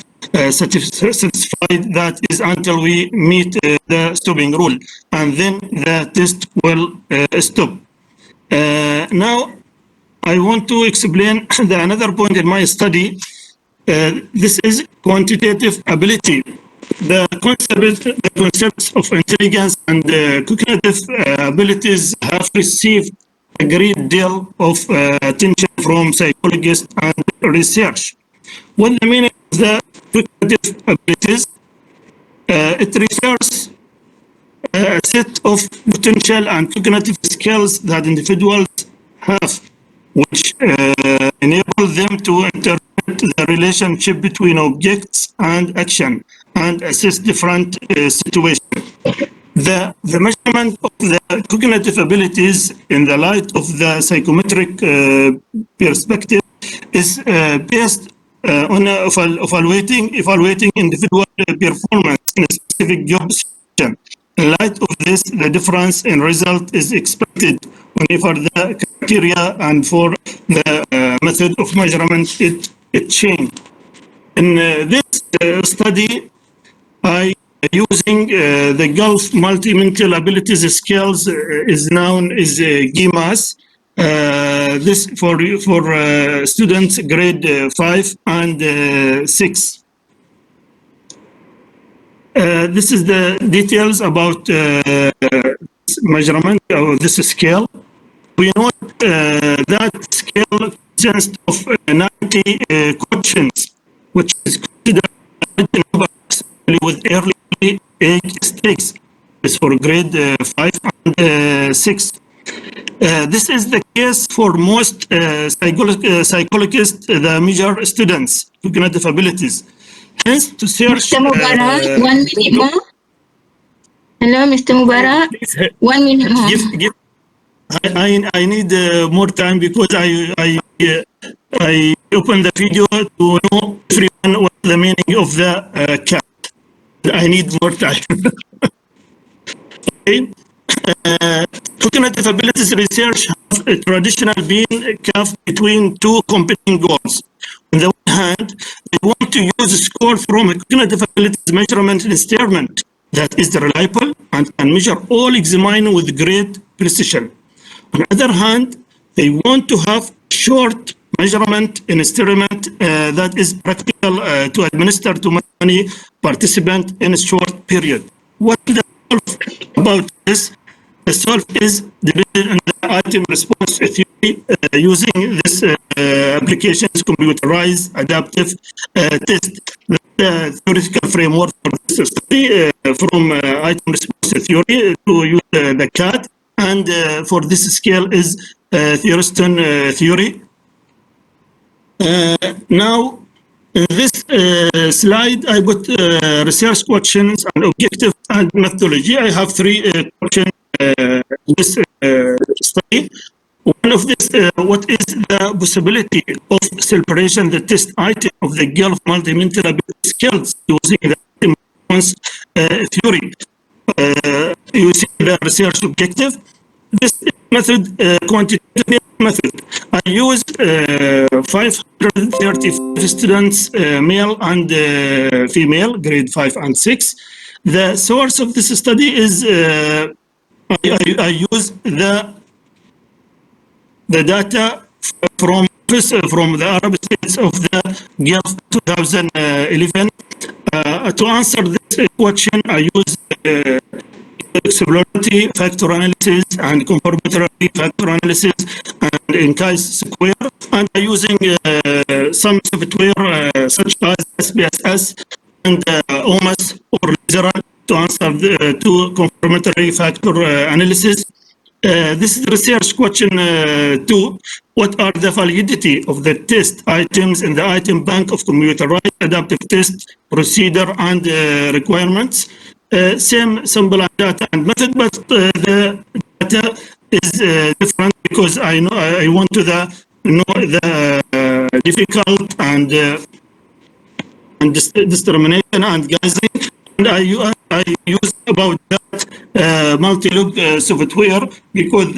satisfied, that is until we meet the stopping rule, and then the test will stop. Now, I want to explain another point in my study. This is quantitative ability. The concepts of intelligence and cognitive abilities have received a great deal of attention from psychologists and research. What the meaning of the cognitive abilities? It refers a set of potential and cognitive skills that individuals have, which enable them to interpret the relationship between objects and action and assess different situations. The measurement of the cognitive abilities in the light of the psychometric perspective is based on evaluating individual performance in a specific job situation. In light of this, the difference in result is expected whenever the criteria and for the method of measurement it change. In this study, I using the Gulf Multi-Mental Abilities Skills is known as GMAS. This for students grade 5 and 6. This is the details about this measurement of this scale. We know that scale consists of 90 questions, which is considered with early age stakes. It's for grade 5 and 6. This is the case for most psychologists, the major students who cognitive abilities. Hence, to search. Mr. Mubarak, 1 minute more. Hello, Mr. Mubarak. 1 minute more. I need more time because I opened the video to know everyone what the meaning of the cat. I need more time. Okay. Cognitive abilities research have traditionally been kept between two competing goals. On the one hand, they want to use a score from a cognitive abilities measurement instrument that is reliable and can measure all examined with great precision. On the other hand, they want to have short measurement instrument that is practical to administer to many participants in a short period. What the solve about this? The solve is dependent on the item response theory using this application's computerized adaptive test. The theoretical framework for this study from item response theory to use the CAT, and for this scale is Thurston theory. Now, in this slide, I put research questions and objectives and methodology. I have three questions in this study. One of this, what is the possibility of celebration the test item of the Gulf multi-mental ability skills using the item response theory? Using the research objective. This method, quantitative method, I used 535 students, male and female, grade 5 and 6. The source of this study is, I use the data from the Arab states of the Gulf 2011. To answer this question, I use exploratory factor analysis and confirmatory factor analysis and in chi-square, and by using some software such as SPSS and OMAS or Literal to answer the two confirmatory factor analysis. This is research question 2. What are the validity of the test items in the item bank of computerized adaptive test procedure and requirements? Same symbol and data and method, but the data is different because I know I want to know the difficult and discrimination and guessing. And I use about that multi-log software because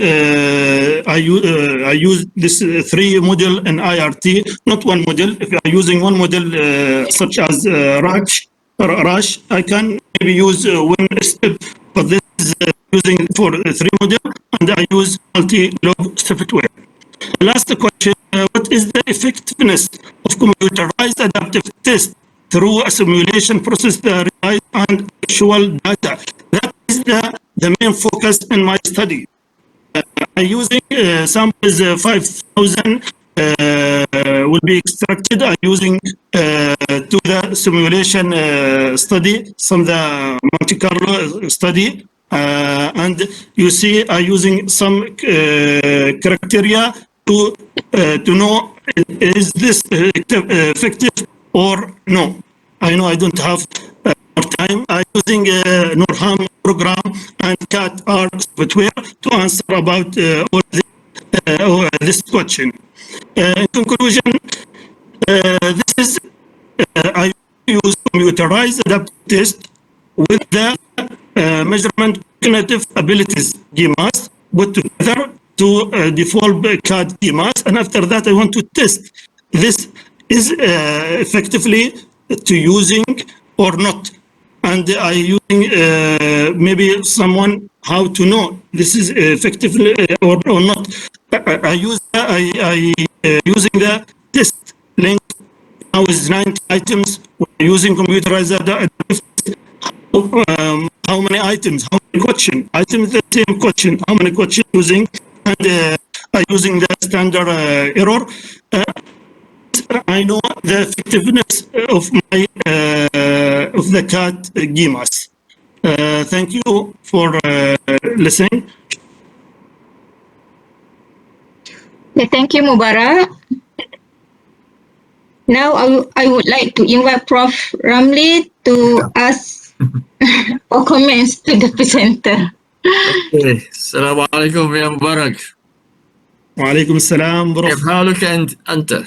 I use this 3 model in IRT, not one model. If you are using one model such as Rush, I can maybe use one step, but this is using for 3 model, and I use multi-log software. Last question, what is the effectiveness of computerized adaptive test through a simulation process that relies on actual data? That is the main focus in my study. I'm using samples 5,000 will be extracted. I'm using to the simulation study, some the Monte Carlo study, and you see I'm using some criteria to know is this effective or no. I know I don't have more time. I'm using Norham program and CAT-R software to answer about all this question. In conclusion, this is I use computerized adaptive test with the measurement cognitive abilities GMAS put together to default CAD GMAS, and after that I want to test this is effectively to using or not, and I using maybe someone how to know this is effectively or not. I using the test link now is 90 items. We're using computerized data. How many items, how many question, items the same question, how many questions using, and using the standard error. I know the effectiveness of my of the CAD GMAS. Thank you for listening. Okay, thank you, Mubarak. Now I would like to invite Prof. Ramli to ask or comments to the presenter. Okay. Assalamualaikum ya Mubarak. وعليكم السلام كيف بروف. حالك أنت؟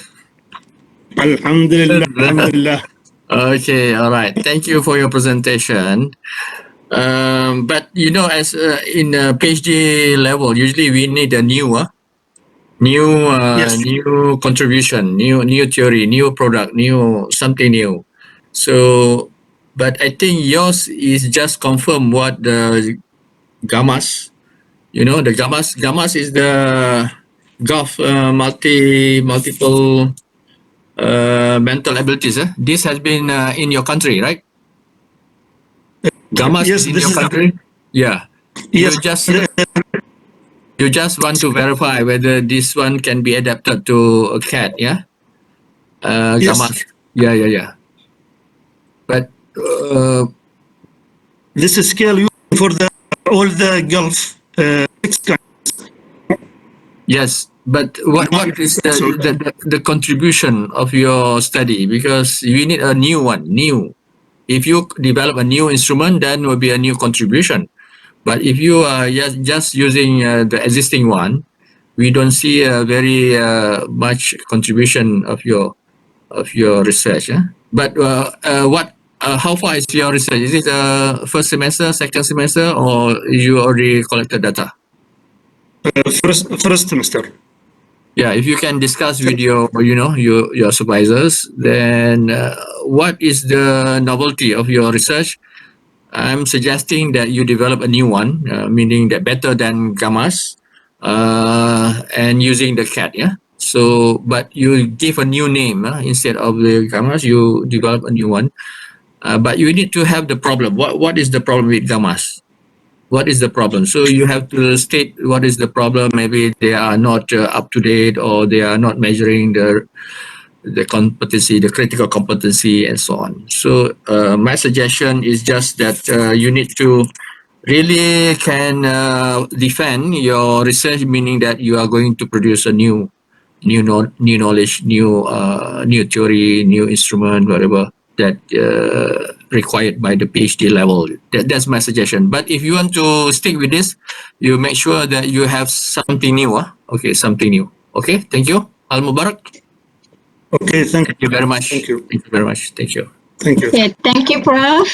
الحمد لله الحمد لله. Okay, all right. Thank you for your presentation. But you know, as in PhD level, usually we need a new Yes. new contribution, new theory, new product, new something new. So, but I think yours is just confirm what the gammas. You know, the gammas is the Gulf multiple mental abilities. This has been in your country, right? Gammas Yes, is in this your is country. Yeah. yes. You just want to verify whether this one can be adapted to a cat, yeah? Yes. Gammas. Yeah. But This is scale used for the all the Gulf 6 countries. yes, but what is the contribution of your study? Because we need a new one, new. If you develop a new instrument, then will be a new contribution. But if you are just using the existing one, we don't see a very much contribution of your research. But how far is your research? Is it first semester, second semester, or you already collected data? First semester. Yeah, if you can discuss with your supervisors, then what is the novelty of your research? I'm suggesting that you develop a new one, meaning that better than gammas, and using the cat. Yeah. So, but you give a new name instead of the gammas. You develop a new one, but you need to have the problem. What is the problem with gammas? What is the problem? So you have to state what is the problem. Maybe they are not up to date, or they are not measuring the competency, the critical competency, and so on. So my suggestion is just that you need to really can defend your research, meaning that you are going to produce a new knowledge, new theory, new instrument, whatever that required by the PhD level. That's my suggestion. But if you want to stick with this, you make sure that you have something new. Okay, something new. Okay, thank you. Al Mubarak. Okay, thank Thank you very much. Thank you. Thank you very much. Thank you. Thank you. Okay, thank you, Prof.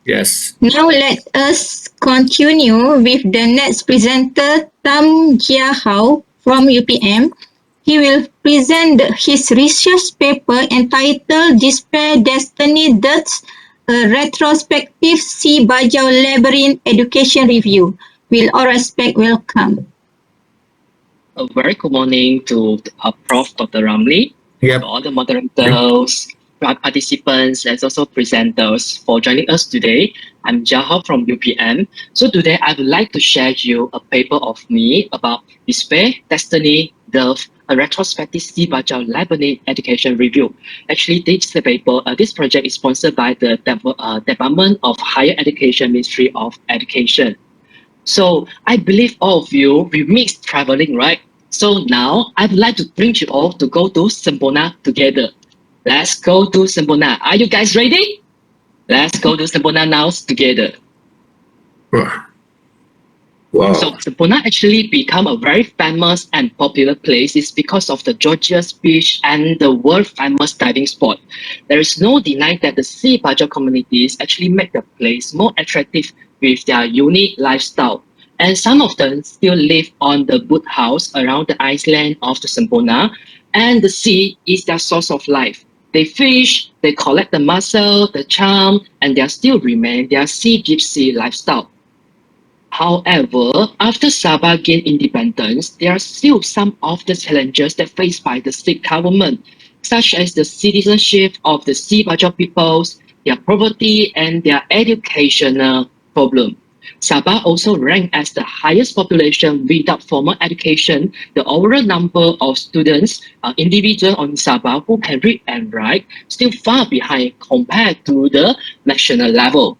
Yes. Now let us continue with the next presenter, Tam Jia Hao from UPM. He will present his research paper entitled Despair Destiny Deaths, a retrospective C. Bajau Labyrinth Education Review. Will all respect welcome. A very good morning to Prof. Dr. Ramli, Yep. to all the moderators, participants, and also presenters for joining us today. I'm Jahao from UPM. So today I would like to share you a paper of me about Despair, Destiny, Death, a retrospective C. Bajau Labyrinth Education Review. Actually, this project is sponsored by the Department of Higher Education, Ministry of Education. So I believe all of you will miss traveling, right? So now I'd like to bring you all to go to Sempona together. Let's go to Sempona. Are you guys ready? Let's go to Sempona now together. Wow. So Semporna actually become a very famous and popular place is because of the Georgia's beach and the world famous diving spot. There is no denying that the Sea Baja communities actually make the place more attractive with their unique lifestyle. And some of them still live on the boat house around the island of the Semporna, and the sea is their source of life. They fish, they collect the mussel, the charm, and they still remain their sea gypsy lifestyle. However, after Sabah gained independence, there are still some of the challenges that faced by the state government, such as the citizenship of the Sea Baja peoples, their poverty, and their educational problem. Sabah also ranked as the highest population without formal education. The overall number of students, individuals on Sabah who can read and write, still far behind compared to the national level.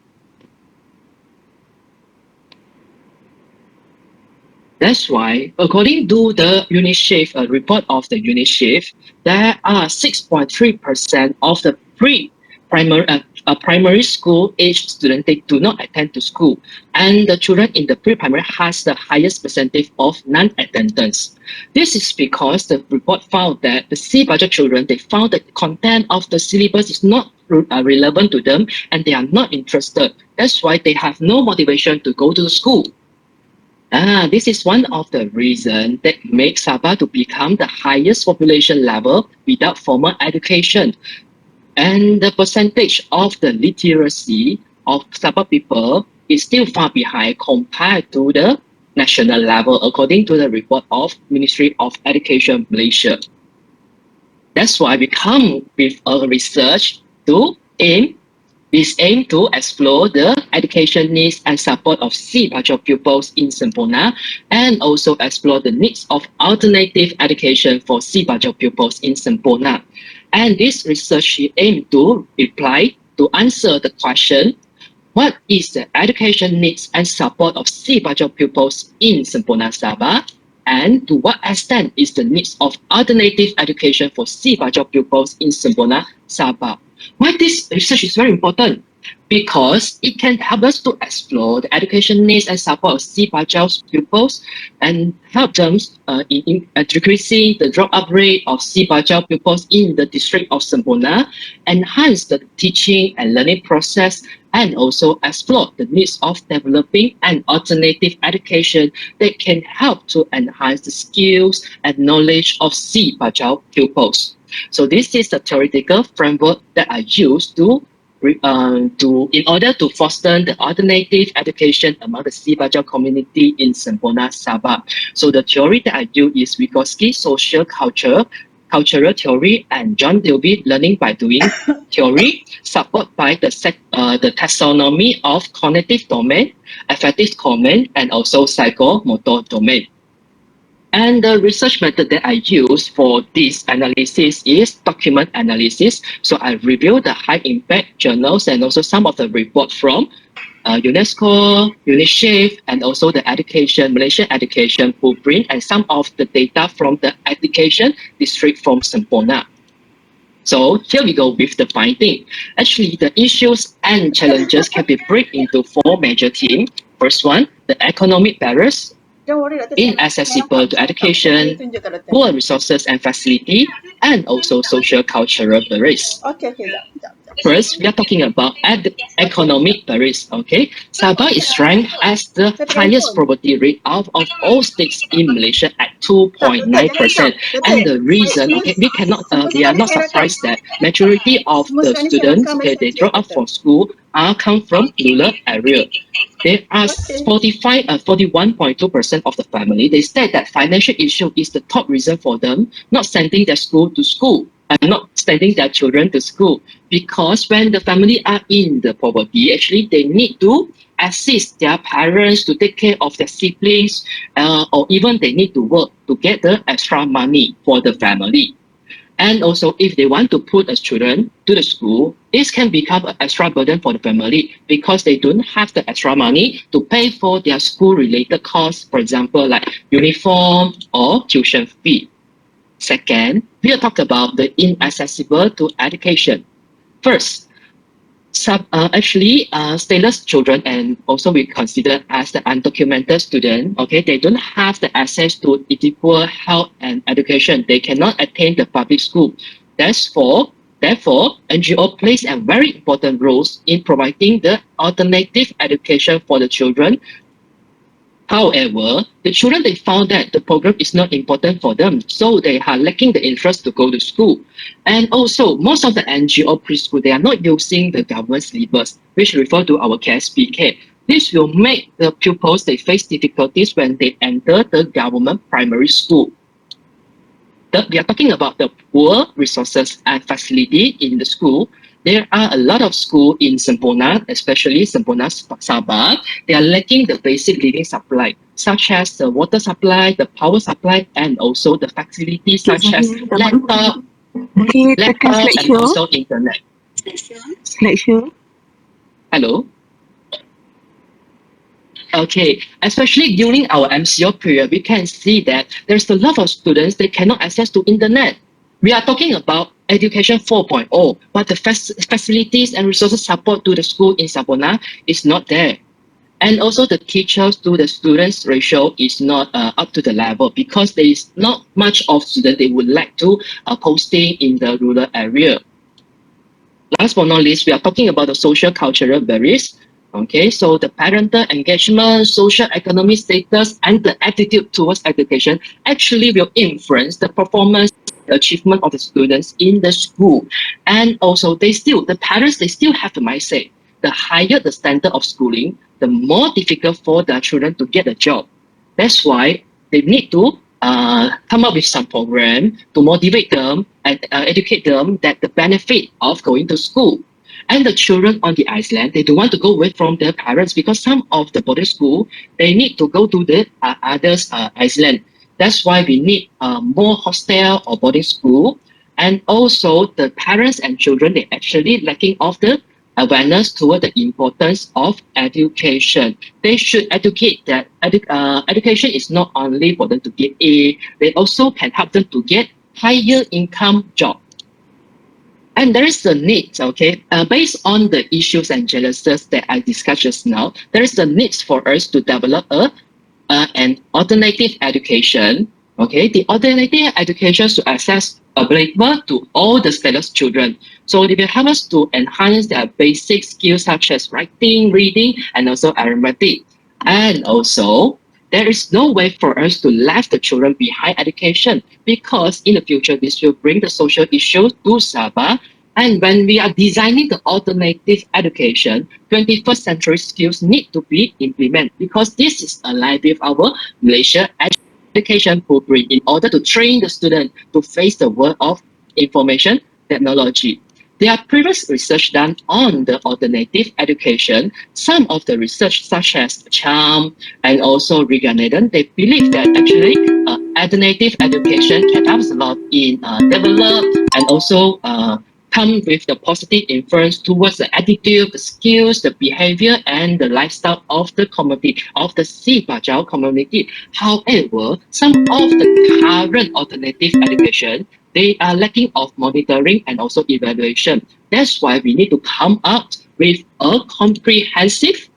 That's why, according to the UNICEF report of the UNICEF, there are 6.3% of the primary school age students they do not attend to school, and the children in the pre-primary has the highest percentage of non-attendance. This is because the report found that the Sea Baja children they found that the content of the syllabus is not relevant to them, and they are not interested. That's why they have no motivation to go to the school. This is one of the reasons that makes Sabah to become the highest population level without formal education. And the percentage of the literacy of Sabah people is still far behind compared to the national level, according to the report of Ministry of Education Malaysia. That's why we come with a research to aim to explore the education needs and support of Sea Baja pupils in Semporna, and also explore the needs of alternative education for Sea Baja pupils in Semporna. And this research aims to answer the question, what is the education needs and support of Sea Baja pupils in Semporna, Sabah? And to what extent is the needs of alternative education for Sea Baja pupils in Semporna, Sabah? Why this research is very important? Because it can help us to explore the education needs and support of Sea Baja pupils and help them in decreasing the dropout rate of Sea Baja pupils in the district of Semporna, enhance the teaching and learning process, and also explore the needs of developing an alternative education that can help to enhance the skills and knowledge of Sea Baja pupils. So this is the theoretical framework that I use in order to foster the alternative education among the Sea Baja community in Semporna, Sabah. So the theory that I use is Vygotsky cultural theory, and John Dewey learning by doing theory, supported by the taxonomy of cognitive domain, affective domain, and also psychomotor domain. And the research method that I use for this analysis is document analysis. So I review the high impact journals and also some of the reports from UNESCO, UNICEF, and also the Malaysian Education Blueprint, and some of the data from the education district from Semporna. So here we go with the finding. Actually, the issues and challenges can be broken into 4 major themes. First one, the economic barriers, inaccessible to education, poor resources and facility, and also social cultural barriers. First, we are talking about economic barriers. Okay, Sabah is ranked as the highest poverty rate out of all states in Malaysia at 2.9%. And the reason, okay, we are not surprised that majority of the students, okay, they drop out from school come from rural area. There are 41.2% of the family. They said that financial issue is the top reason for them not sending their school and not sending their children to school, because when the family are in the poverty, actually they need to assist their parents to take care of their siblings, or even they need to work to get the extra money for the family. And also, if they want to put a children to the school, this can become an extra burden for the family because they don't have the extra money to pay for their school-related costs, for example, like uniform or tuition fee. Second, we'll talk about the inaccessible to education. First, stateless children, and also we consider as the undocumented student, okay, they don't have the access to equal health and education. They cannot attend the public school. Therefore, NGO plays a very important role in providing the alternative education for the children. However, the children, they found that the program is not important for them, so they are lacking the interest to go to school. And also, most of the NGO preschool, they are not using the government syllabus, which refer to our KSPK. This will make the pupils, they face difficulties when they enter the government primary school. We are talking about the poor resources and facility in the school. There are a lot of schools in Sempurna, especially Sempurna Sabah. They are lacking the basic living supply, such as the water supply, the power supply, and also the facilities such as laptop, and also internet. Slideshow. Hello? Okay, especially during our MCO period, we can see that there's a lot of students, they cannot access to internet. We are talking about education 4.0, but the facilities and resources support to the school in Sempurna is not there. And also the teachers to the students ratio is not up to the level, because there is not much of students they would like to posting in the rural area. Last but not least, we are talking about the social cultural barriers. Okay, so the parental engagement, social economic status, and the attitude towards education actually will influence the performance, achievement of the students in the school. And also, the parents, they still have the mindset. The higher the standard of schooling, the more difficult for the children to get a job. That's why they need to come up with some program to motivate them and educate them that the benefit of going to school. And the children on the island, they don't want to go away from their parents, because some of the boarding school, they need to go to the others island. That's why we need more hostel or boarding school. And also the parents and children, they actually lacking of the awareness toward the importance of education. They should educate that education is not only for them to get A, they also can help them to get higher income job. And there is a need, okay, based on the issues and challenges that I discussed just now, there is a need for us to develop an alternative education. Okay, the alternative education should access available to all the stateless children. So it will help us to enhance their basic skills such as writing, reading, and also arithmetic. And also, there is no way for us to left the children behind education, because in the future, this will bring the social issues to Sabah. And when we are designing the alternative education, 21st century skills need to be implemented, because this is aligned with our Malaysia education blueprint in order to train the student to face the world of information technology. There are previous research done on the alternative education. Some of the research, such as Cham and also Regan, they believe that actually alternative education can help a lot in develop and also come with the positive influence towards the attitude, the skills, the behavior, and the lifestyle of the community, of the Si Bajau community. However, some of the current alternative education, they are lacking of monitoring and also evaluation. That's why we need to come up with a comprehensive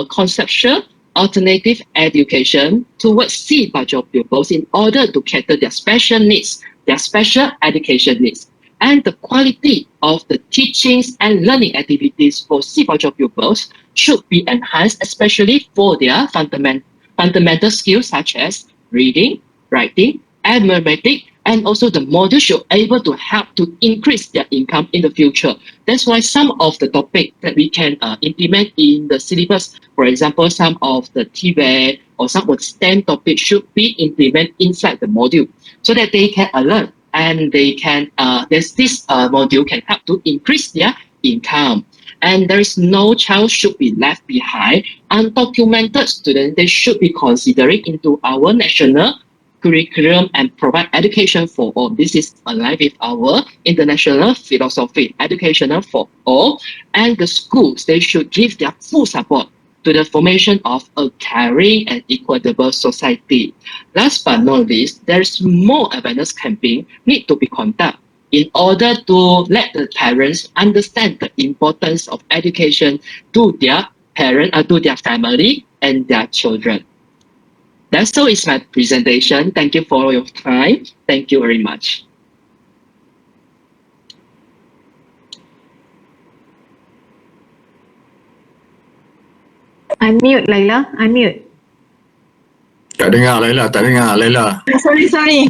conceptual alternative education towards Si Bajau pupils in order to cater their special needs, their special education needs. And the quality of the teachings and learning activities for Si Bajau pupils should be enhanced, especially for their fundamental skills such as reading, writing, and mathematics, and also the module should be able to help to increase their income in the future. That's why some of the topics that we can implement in the syllabus, for example, some of the TVET or some of the STEM topics should be implemented inside the module so that they can learn and they can, this module can help to increase their income. And there is no child should be left behind. Undocumented students, they should be considered into our national curriculum and provide education for all. This is aligned with our international philosophy, educational for all. And the schools, they should give their full support to the formation of a caring and equitable society. Last but not least, there is more awareness campaign need to be conducted in order to let the parents understand the importance of education to their to their family and their children. That's all is my presentation. Thank you for your time. Thank you very much. Unmute, Laila. Unmute. Tak dengar Laila, tak dengar Laila. Sorry.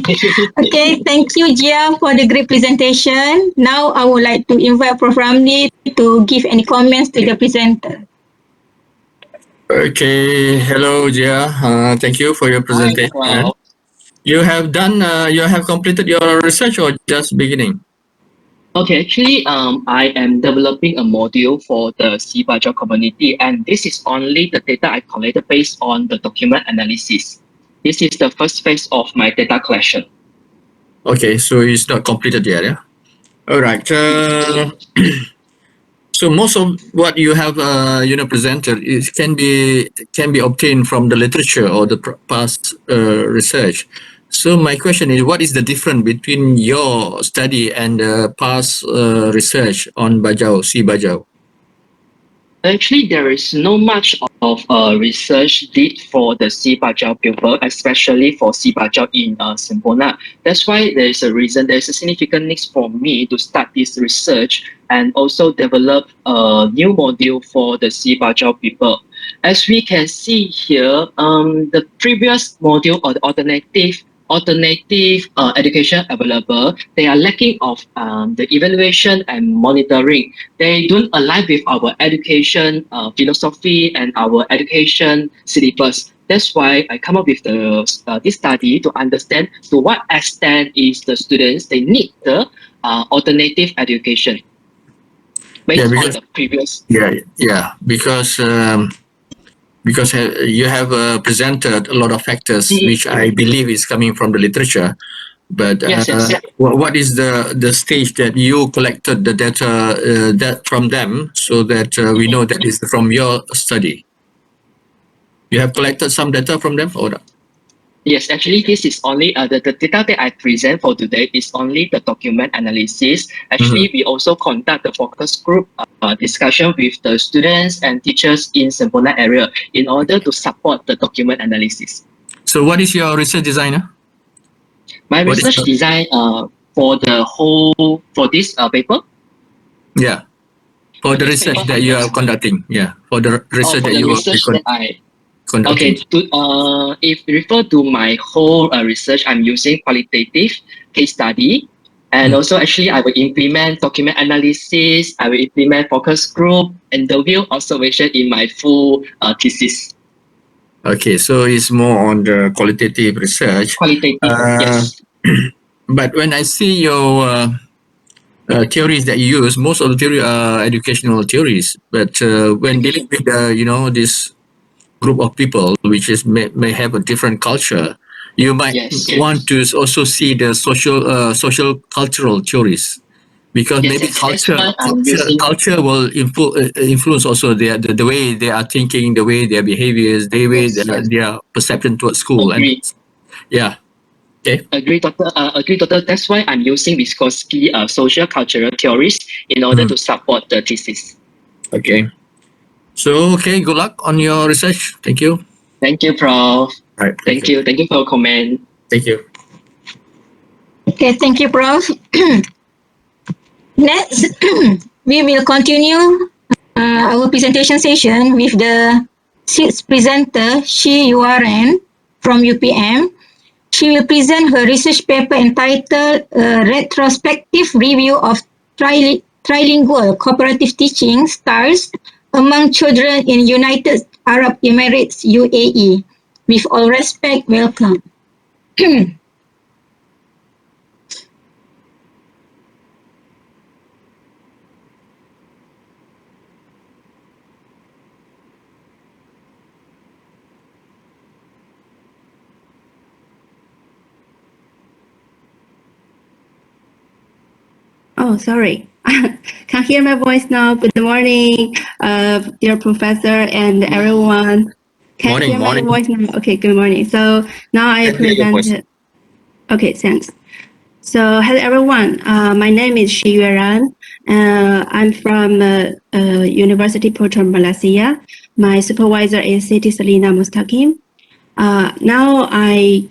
Okay, thank you, Jia, for the great presentation. Now, I would like to invite Prof. Ramli to give any comments to the presenter. Okay, hello Jia. Thank you for your Hi, presentation. Prof. You have completed your research or just beginning? Okay, actually, I am developing a module for the Sibaja community, and this is only the data I collected based on the document analysis. This is the first phase of my data collection. Okay, so it's not completed yet, yeah? All right. So most of what you have, presented is can be obtained from the literature or the past research. So my question is, what is the difference between your study and past research on Bajau, Si Bajau? Actually, there is no much of research did for the Sibajau pupil, especially for Sibajau in Sempona. That's why there is a significant need for me to start this research and also develop a new module for the Sibajau people. As we can see here, the previous module or the alternative education available, they are lacking of the evaluation and monitoring. They don't align with our education philosophy and our education syllabus. That's why I come up with this study to understand to what extent is the students they need the alternative education based on the previous. Because you have presented a lot of factors which I believe is coming from the literature. But Yes. what is the stage that you collected the data that from them so that we know that is from your study? You have collected some data from them or not? Yes, actually, this is only the data that I present for today is only the document analysis. Actually, we also conduct the focus group discussion with the students and teachers in Sempona area in order to support the document analysis. So what is your research designer? My research design for this paper. Yeah, for the research that you are conducting. Yeah, for the research that you are conducting. Okay, if refer to my whole research, I'm using qualitative case study. And also, actually, I will implement document analysis. I will implement focus group, interview, observation in my full thesis. Okay, so it's more on the qualitative research. Qualitative, yes. But when I see your theories that you use, most of the theory are educational theories. But when dealing with this group of people, which is may have a different culture, you might want to also see the social cultural theories. Because maybe culture will influence also the way they are thinking, the way their behaviors, their perception towards school. Agree. Yeah. Okay. Agree, doctor. That's why I'm using Vygotsky social cultural theories in order to support the thesis. Okay. So, okay, good luck on your research. Thank you. Thank you, Prof. Right. Thank you. Thank you for your comment. Thank you. Okay, thank you, Prof. Next, we will continue our presentation session with the sixth presenter, Shi Yuaren from UPM. She will present her research paper entitled Retrospective Review of Trilingual Cooperative Teaching Styles Among Children in United Arab Emirates, UAE. With all respect, welcome. Oh, sorry. Can't hear my voice now. Good morning, dear professor and everyone. Can't hear my voice now. Okay, good morning. So now I present. Okay, thanks. So, hello everyone. My name is Shi Yueran. I'm from University Putra, Malaysia. My supervisor is Siti Selina Mustaqim. Now I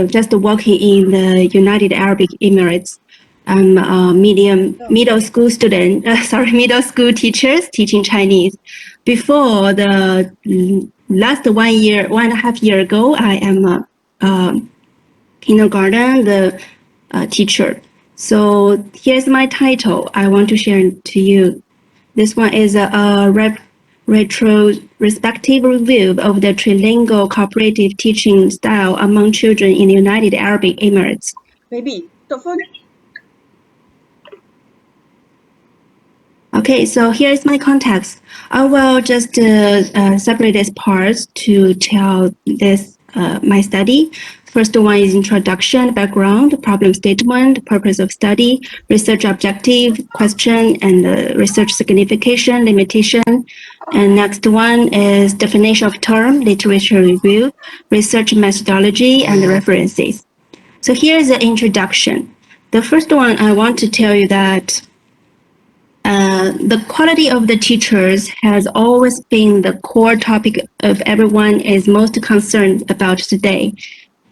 just working in the United Arab Emirates. I'm a middle school student. Middle school teachers teaching Chinese. Before the last 1.5 year ago, I am a kindergarten teacher. So here's my title. I want to share to you. This one is a retrospective review of the trilingual cooperative teaching style among children in the United Arab Emirates. Maybe. Okay, so here's my context. I will just separate these parts to tell this my study. First one is introduction, background, problem statement, purpose of study, research objective, question, and research signification, limitation. And next one is definition of term, literature review, research methodology, and references. So here's the introduction. The first one I want to tell you that the quality of the teachers has always been the core topic of everyone is most concerned about today.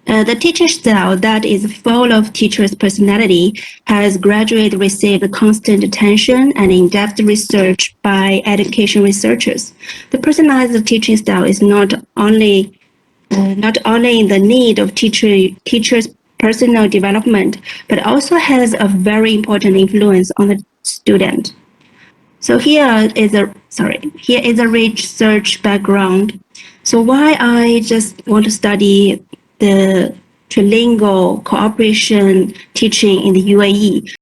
The teaching style that is full of teachers' personality has gradually received constant attention and in-depth research by education researchers. The personalized teaching style is not only in the need of teachers' personal development, but also has a very important influence on the student. So here is a research background. So why I just want to study the trilingual cooperation teaching in the UAE?